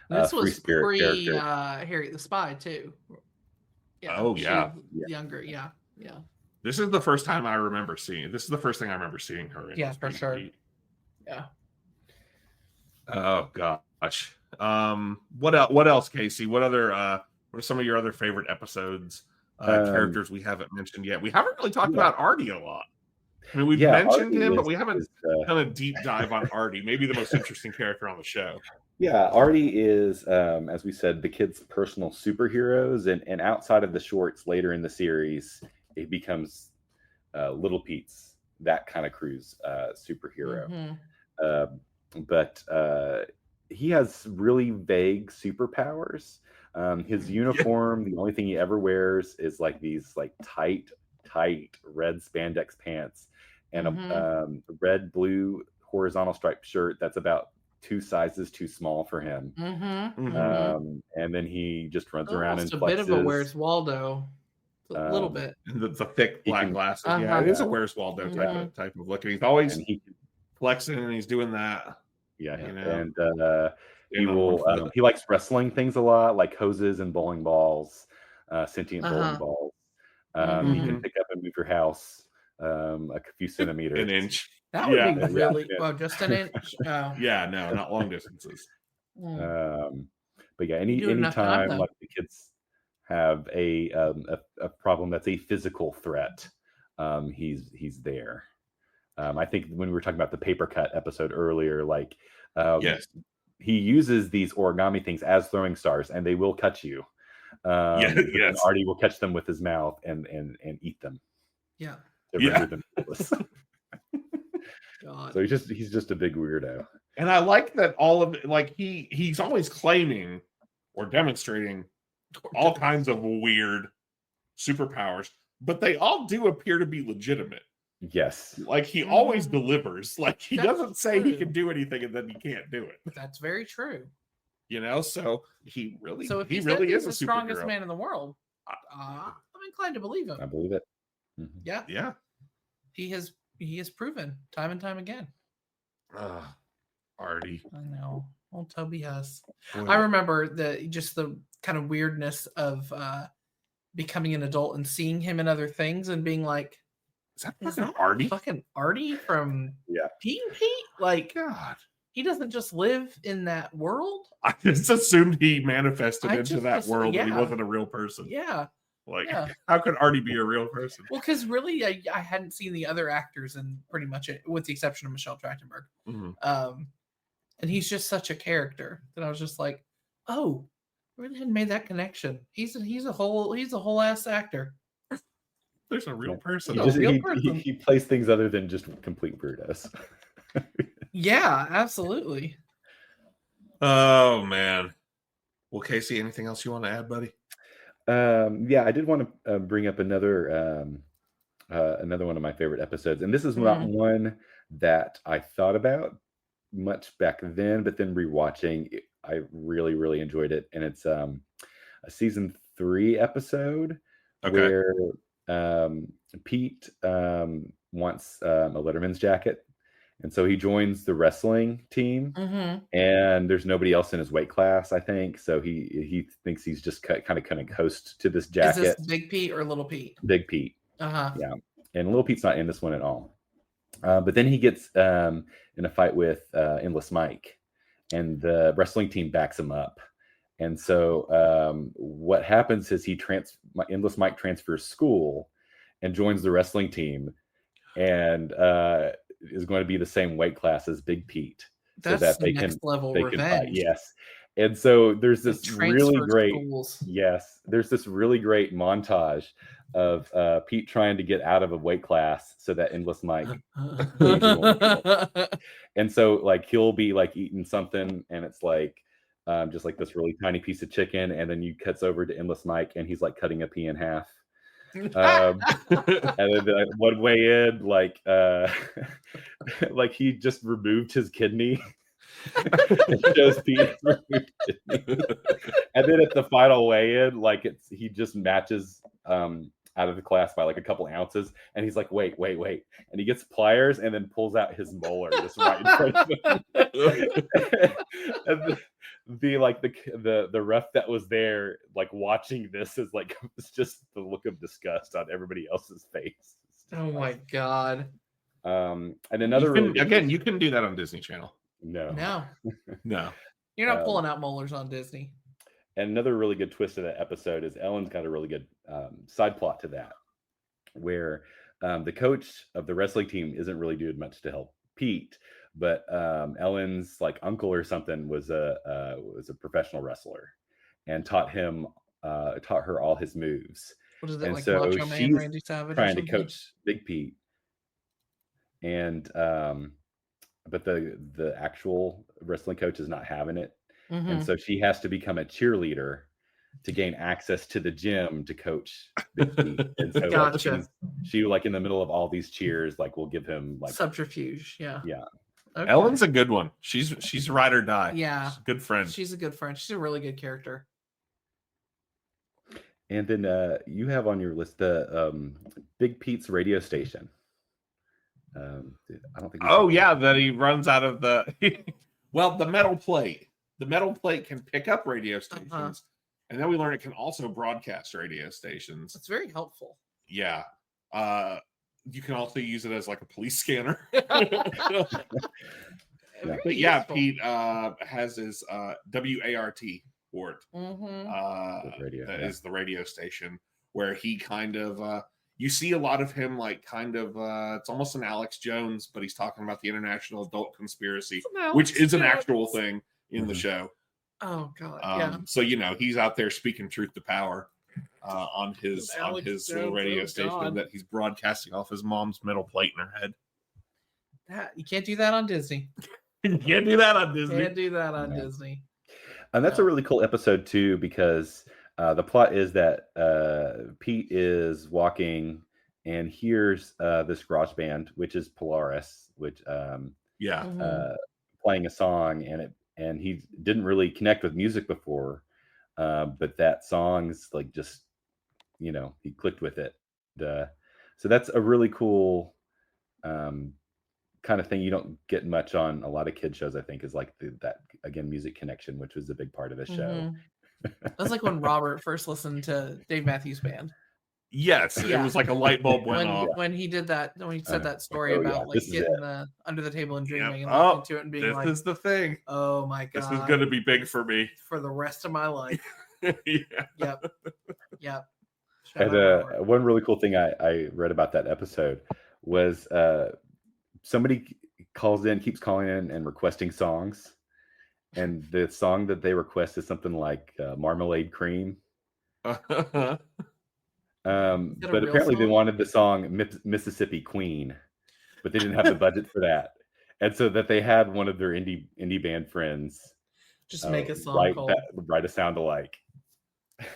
This free was spirit pre character. Harriet the Spy too. Yeah. Oh, she yeah. was younger. Yeah. Yeah. This is the first time I remember seeing. This is the first thing I remember seeing her in. Yeah, was for Big sure. Pete. Yeah. Oh gosh. What else, Casey? What are some of your other favorite episodes? Characters we haven't mentioned yet. We haven't really talked about Artie a lot. I mean, we've mentioned Artie him, but we haven't is, done a deep dive on Artie. Maybe the most interesting character on the show. Yeah, Artie is, as we said, the kid's personal superheroes, and outside of the shorts later in the series, it becomes Little Pete's that kind of crew's superhero. Mhm. But he has really vague superpowers. His uniform, the only thing he ever wears is like these like tight red spandex pants and a red blue horizontal striped shirt that's about 2 sizes too small for him. And then he just runs around and Almost a flexes. bit of a Where's Waldo. A little bit. The thick black glasses. Yeah, Uh-huh. it is a Where's Waldo type of look. And he's always And he flexing and he's doing that. Yeah, You know? and he Stand on one will. foot. He likes wrestling things a lot, like hoses and bowling balls, sentient bowling Uh-huh. balls. He Mhm. can pick up and move your house a few centimeters. An inch. That would Yeah. be Yeah. really well, just an inch. Oh. Yeah, no, not long distances. But yeah, You do enough time, anytime though. like the kids have a problem that's a physical threat, he's there. I think when we were talking about the paper cut episode earlier, like Yes. he uses these origami things as throwing stars, and they will cut you. But then yes. Artie will catch them with his mouth and eat them. Yeah. To Yeah. render them useless. God. So he's just a big weirdo. And I like that all of it, like he's always claiming or demonstrating all kinds of weird superpowers, but they all do appear to be legitimate. Yes. Like he always delivers. Like he That's doesn't say he true. can do anything and then he can't do it. That's very true. You know, so he really So if he he really he's is a the strongest superhero. man in the world, I'm inclined to believe him. I believe it. Mhm. Yeah. Yeah. He has proven time and time again. Artie. I know. Old Toby Huss. Boy, I remember the kind of weirdness of becoming an adult and seeing him in other things and being like, is that is fucking that Artie? fucking Artie from Yeah. Pete and Pete? Like, God. he doesn't just live in that world. I just assumed he manifested I into just that was- world and he yeah. wasn't a real person. Yeah. Like, Yeah. how could Artie be a real person? Well, because really, I hadn't seen the other actors in pretty much it, with the exception of Michelle Trachtenberg. Mhm. And he's just such a character that I was just like, oh, I really hadn't made that connection. He's a whole ass actor. There's a real Yeah. person. He, a just, real he, person. he plays things other than just complete weirdos. Yeah, absolutely. Oh man. Well, Casey, anything else you want to add, buddy? Yeah, I did want to bring up another one of my favorite episodes, and this is not one that I thought about much back then, but then rewatching, I really enjoyed it, and it's a season 3 episode where Pete wants a Letterman's jacket. And so he joins the wrestling team, and there's nobody else in his weight class, I think. So he thinks he's just kind of coast to this jacket. Is this Big Pete or Little Pete? Big Pete. Uh-huh. Yeah. And Little Pete's not in this one at all. But then he gets in a fight with Endless Mike, and the wrestling team backs him up. And so what happens is Endless Mike transfers school and joins the wrestling team, and is going to be the same weight class as Big Pete, That's so that they next level can revenge. fight. Yes. And so there's And this really transfer great schools. there's this really great montage of Pete trying to get out of a weight class so that Endless Mike and so like he'll be like eating something and it's like just like this really tiny piece of chicken, and then you cuts over to Endless Mike and he's like cutting a pea in half. And then like, one way in, like like he just removed his kidney. It shows Pete's removed kidney. And then at the final weigh-in, like he just matches out of the class by like a couple ounces, and he's like, wait, and he gets pliers and then pulls out his molar just right in front of him. And the ref that was there, like watching this, is like, it's just the look of disgust on everybody else's face. Oh my god! And another you can do that on Disney Channel. No, you're not pulling out molars on Disney. And another really good twist of that episode is Ellen's got a really good side plot to that, where the coach of the wrestling team isn't really doing much to help Pete, but Ellen's like uncle or something was a professional wrestler and taught her all his moves. What is it, and like so Macho Man, she's Randy Savage, trying to coach Big Pete, and but the actual wrestling coach is not having it. Mm-hmm. And so she has to become a cheerleader to gain access to the gym to coach Big Pete. And so Gotcha. like, she like in the middle of all these cheers, like will give him like subterfuge. Yeah. Okay. Ellen's a good one. She's ride or die. Yeah. She's a good friend. She's a good friend. She's a really good character. And then you have on your list the Big Pete's radio station. I don't think. Oh yeah, that he runs out of the well, the metal plate. The metal plate can pick up radio stations, and then we learn it can also broadcast radio stations. It's very helpful. Yeah. You can also use it as like a police scanner. But yeah, Pete has his WART port. That is the radio station where he kind of you see a lot of him like kind of it's almost an Alex Jones, but he's talking about the International Adult Conspiracy, which is an actual thing in the show. Oh god. Yeah. So he's out there speaking truth to power on his little radio station that he's broadcasting off his mom's metal plate in her head. You can't do that on Disney. You can't do that on Disney. Can't do that on Disney. And that's a really cool episode too, because the plot is that Pete is walking and hears this garage band, which is Polaris, which playing a song, and he didn't really connect with music before, but that song's like just he clicked with it. So that's a really cool kind of thing you don't get much on a lot of kid shows. I think is like that again music connection, which was a big part of the show. That's like when Robert first listened to Dave Matthews Band. Yes, it was like a light bulb went off when he did that. When he said that story about like getting under the table and dreaming and looking into it and being like, "This is the thing. Oh my god, this is going to be big for me for the rest of my life." Yep. And one really cool thing I read about that episode was somebody keeps calling in and requesting songs, and the song that they request is something like Marmalade Cream. But apparently they wanted the song Mississippi Queen, but they didn't have the budget for that, and so that they had one of their indie band friends just make a song write a sound alike.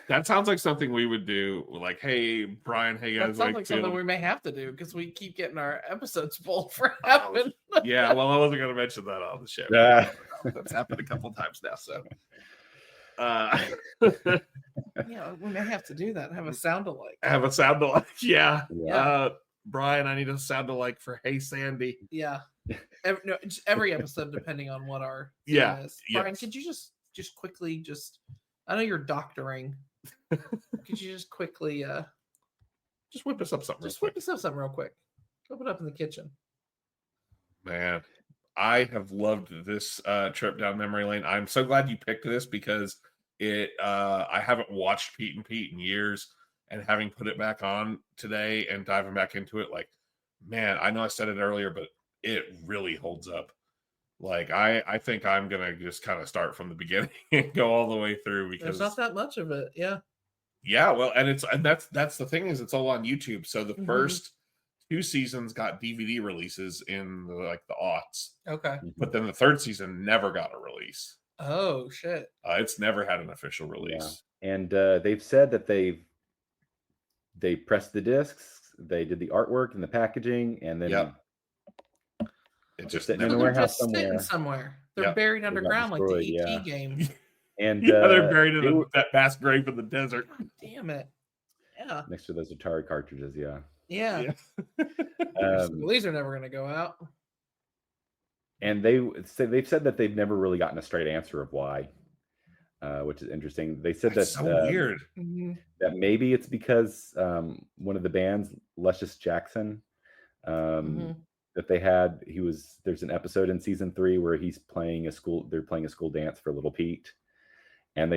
That sounds like something we would do. Like, hey, Brian, hey guys, that sounds like something we may have to do because we keep getting our episodes full for having. Yeah, well, I wasn't going to mention that on the show. That's happened a couple times now. So, yeah, we may have to do that. Have a sound alike. Yeah. Brian, I need a sound alike for Hey Sandy. Yeah. Every episode, depending on what our is. Brian, could you just quickly I know you're doctoring. Could you just quickly just whip us up something? Whip us up something real quick. Whip it up in the kitchen. Man, I have loved this trip down memory lane. I'm so glad you picked this because I haven't watched Pete and Pete in years, and having put it back on today and diving back into it, like, man, I know I said it earlier, but it really holds up. Like, I think I'm gonna just kind of start from the beginning and go all the way through, because There's not that much of it. Yeah. yeah, well, and that's the thing, is it's all on YouTube. So the first 2 seasons got DVD releases in the aughts, Okay. but then the 3rd season never got a release. Oh shit. It's never had an official release. Yeah. And they've said that they pressed the discs, they did the artwork and the packaging, and then it just sitting in never a They're warehouse just sitting somewhere. They're buried underground like the ET game. And they're buried in that mass grave in the desert. God damn it. Yeah. next to those Atari cartridges. Yeah. Yeah. Yeah. Well, these are never going to go out. And they've said that they've never really gotten a straight answer of why, which is interesting. They said That's that so weird. that maybe it's because one of the bands, Luscious Jackson, that they had, there's an episode in season 3 where they're playing a school dance for Little Pete, and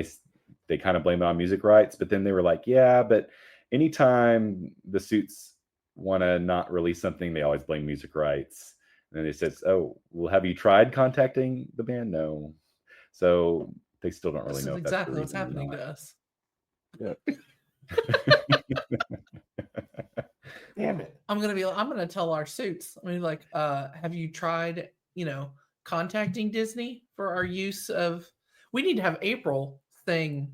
they kind of blame it on music rights, but then they were like, yeah, but anytime the Suits want to not release something, they always blame music rights. And then they said, oh, well, have you tried contacting the band? No. So they still don't really This know is if exactly that's what's happening to us. Yeah. Damn it. I'm gonna tell our Suits. I mean, like, have you tried, contacting Disney for our use of? We need to have April sing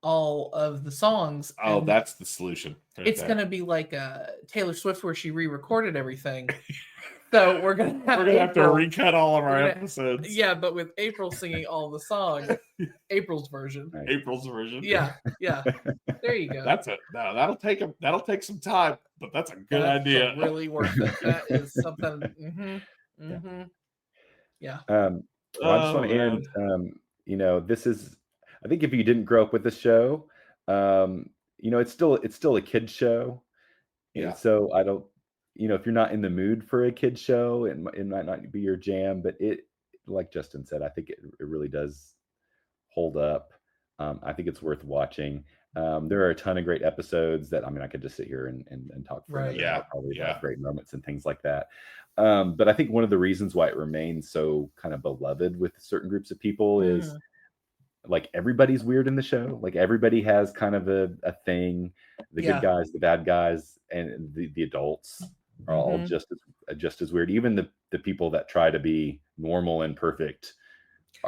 all of the songs. Oh, and that's the solution. it's gonna be like Taylor Swift, where she re-recorded everything. So we're gonna have to recut all of our We're episodes. Yeah, but with April singing all the songs, April's version. Right. April's version. Yeah. There you go. That's it. No, that'll take some time, but that's a good idea. Really worth it. That is something. Yeah. Well, I just want to end. This is, I think, if you didn't grow up with the show, it's still a kid's show. Yeah. So I don't, if you're not in the mood for a kid's show, it might not be your jam. But it, like Justin said, I think it really does hold up. I think it's worth watching. There are a ton of great episodes that, I could just sit here and talk for another hour, probably about great moments and things like that. But I think one of the reasons why it remains so kind of beloved with certain groups of people is, like, everybody's weird in the show. Like, everybody has kind of a thing. The good guys, the bad guys, and the adults are all just as weird. Even the people that try to be normal and perfect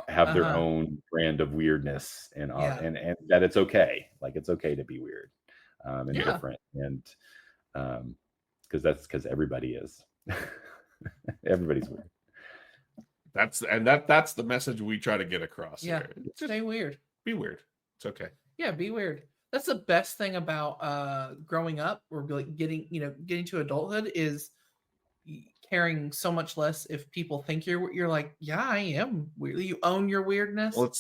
have their own brand of weirdness, and that it's okay. Like, it's okay to be weird and different, and because everybody is. Everybody's weird. That's the message we try to get across. Yeah. Here. Just Stay weird. be weird. It's okay. Yeah, be weird. That's the best thing about growing up, or like getting to adulthood, is caring so much less if people think you're like, yeah, I am weird. You own your weirdness. Well,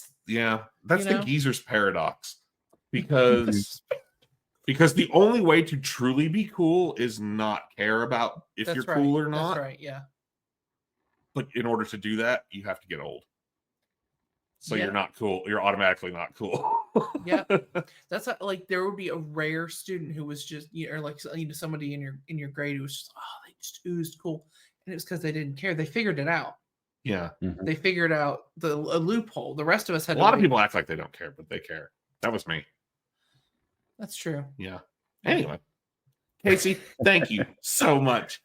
that's the geezer's paradox, because the only way to truly be cool is not care about if you're cool or not. That's right. Yeah. But in order to do that, you have to get old. So you're not cool. You're automatically not cool. Yeah. That's like, there would be a rare student who was just, or like, somebody in your grade who was just, they just oozed cool. And it was because they didn't care. They figured it out. Yeah. They figured out a loophole. The rest of us had a lot of people act like they don't care, but they care. That was me. That's true. Yeah. Anyway, Casey, thank you so much.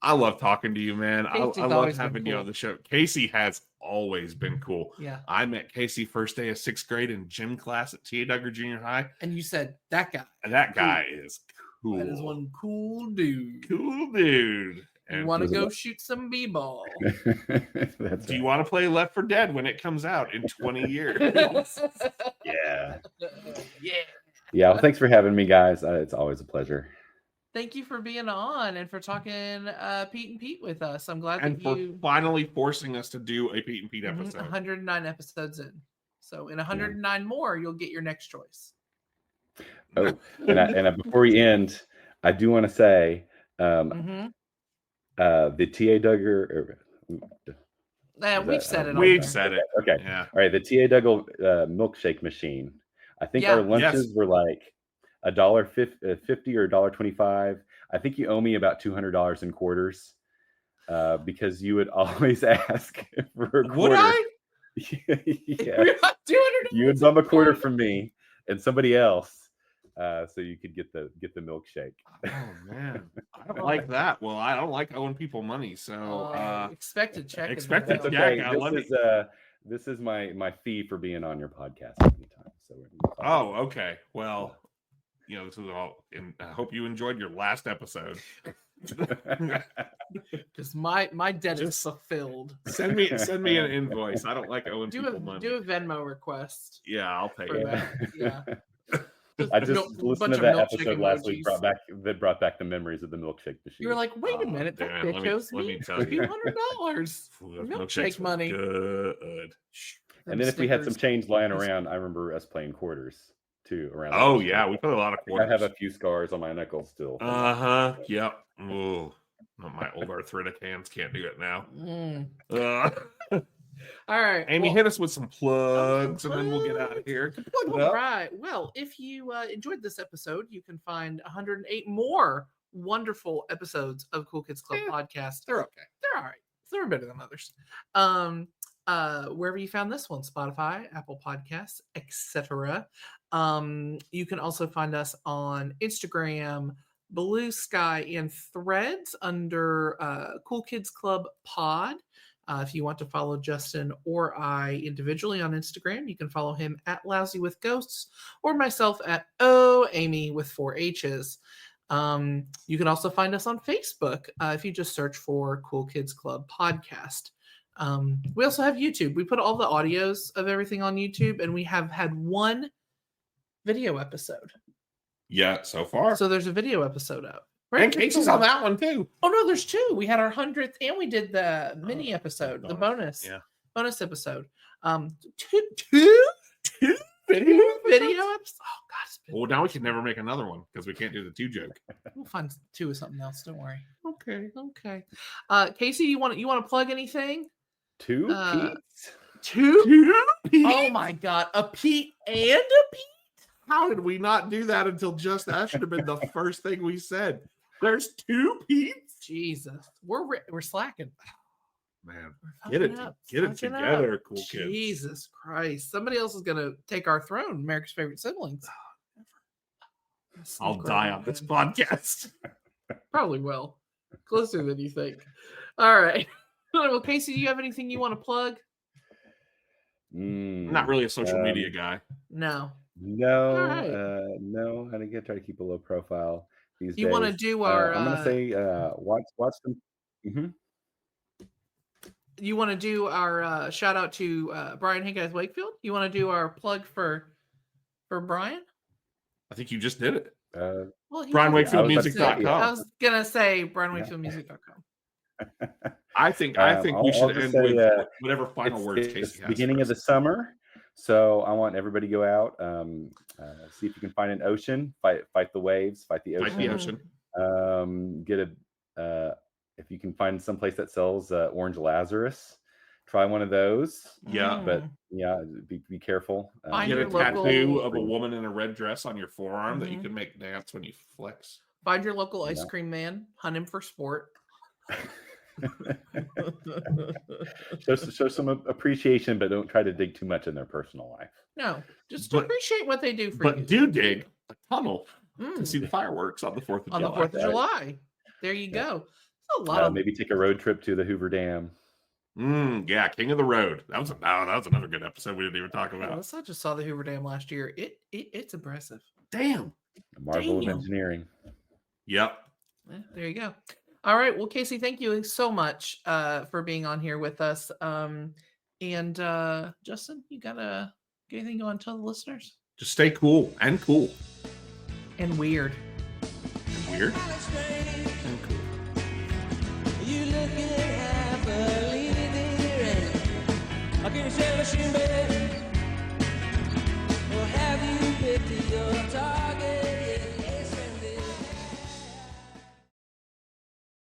I love talking to you, man. I love having you on the show. Casey has always been cool. Yeah. I met Casey first day of 6th grade in gym class at T.A. Duggar Junior High. And you said, that guy. And that guy is cool. That is one cool dude. Cool dude. You want to go shoot some b-ball? Do you want to play Left 4 Dead when it comes out in 20 years? Yeah. Yeah. Yeah. Well, thanks for having me, guys. It's always a pleasure. Thank you for being on and for talking Pete and Pete with us. I'm glad and that for you finally forcing us to do a Pete and Pete episode. 109 episodes in. So in 109 more, you'll get your next choice. Oh, and before we end, I do want to say the T.A. Duggar. We've said it. We've said it. Okay. Yeah. All right. The T.A. Duggar milkshake machine I think Yeah. our lunches were like $1.50 or $1.25. I think you owe me about $200 in quarters because you would always ask for a quarter. Would I? Yeah. You would bum a quarter from me and somebody else, so you could get the milkshake. Oh man, I don't like that. Well, I don't like owing people money, so expected check. expected in the check. mail. I love it. This is my fee for being on your podcast anytime. So oh, okay. Well, this is all. And I hope you enjoyed your last episode. Because my debt is fulfilled. Send me an invoice. I don't like owing people money. Do a Venmo request. Yeah, I'll pay for it. that. Yeah. I just listened to that episode last week. Brought back the memories of the milkshake machine. You were like, wait a minute, that bitch owes me $200 milkshake money. Good. And then if we had some change lying around, I remember us playing quarters too around. Oh yeah, we put a lot of quarters. I have a few scars on my knuckles still. Yep. Oh, my old arthritic hands can't do it now. All right, Amy, hit us with some plugs, and then we'll get out of here. All right. Well, if you enjoyed this episode, you can find 108 more wonderful episodes of Cool Kids Club podcast. They're okay. They're all right. They're better than others. Wherever you found this one, Spotify, Apple Podcasts, etc. You can also find us on Instagram, Blue Sky, and Threads under Cool Kids Club Pod. If you want to follow Justin or I individually on Instagram, you can follow him at Lousy with Ghosts or myself at Amy with 4 H's. You can also find us on Facebook if you just search for Cool Kids Club Podcast. We also have YouTube. We put all the audios of everything on YouTube, and we have had one video episode. Yeah, so far. So there's a video episode up. Right? And Casey's on that one too. Oh no, there's 2. We had our 100th, and we did the mini episode, the bonus episode. 2 video episodes. Oh god. Well, now we can never make another one because we can't do the 2 joke. We'll find 2 of something else. Don't worry. Okay. Casey, you want to plug anything? 2 Pete's. 2 Pete? Oh my god, a Pete and a Pete? How did we not do that until just that? Should have been the first thing we said. There's 2 Pete's? Jesus. We're slacking. Man, We're get it fucking together, up. cool kids. Jesus Christ. Somebody else is gonna take our throne, America's favorite siblings. I'll die on this podcast. Probably will. Closer than you think. All right. Well, Casey, do you have anything you want to plug? I'm not really a social media guy. No. No, right. no. I think I try to keep a low profile these days. You want to do our? I'm gonna say watch them. Mm-hmm. You want to do our shout out to Brian Higgins Wakefield? You want to do our plug for Brian? I think you just did it. Well, BrianWakefieldMusic.com. I was gonna say BrianWakefieldMusic.com. I think we should end with whatever final words Casey has. Beginning of the summer, so I want everybody to go out, see if you can find an ocean, fight the waves, fight the ocean. Get a if you can find some place that sells Orange Lazarus, try one of those. Yeah, but be careful. Get a tattoo of a woman in a red dress on your forearm that you can make dance when you flex. Find your local ice cream man, hunt him for sport. show some appreciation, but don't try to dig too much in their personal life. No, just appreciate what they do for you. But do dig a tunnel to see the fireworks on the 4th of July. On the 4th of July. There you go. A lot of... Maybe take a road trip to the Hoover Dam. Yeah, King of the Road. That was another good episode we didn't even talk about. I just saw the Hoover Dam last year. It's impressive. Damn. A marvel of engineering. Yep. There you go. All right. Well, Casey, thank you so much for being on here with us. And Justin, you got anything you want to tell the listeners? Just stay cool. And weird. Weird? And cool. You look at I can sell a shin bed. Or have you picked your top?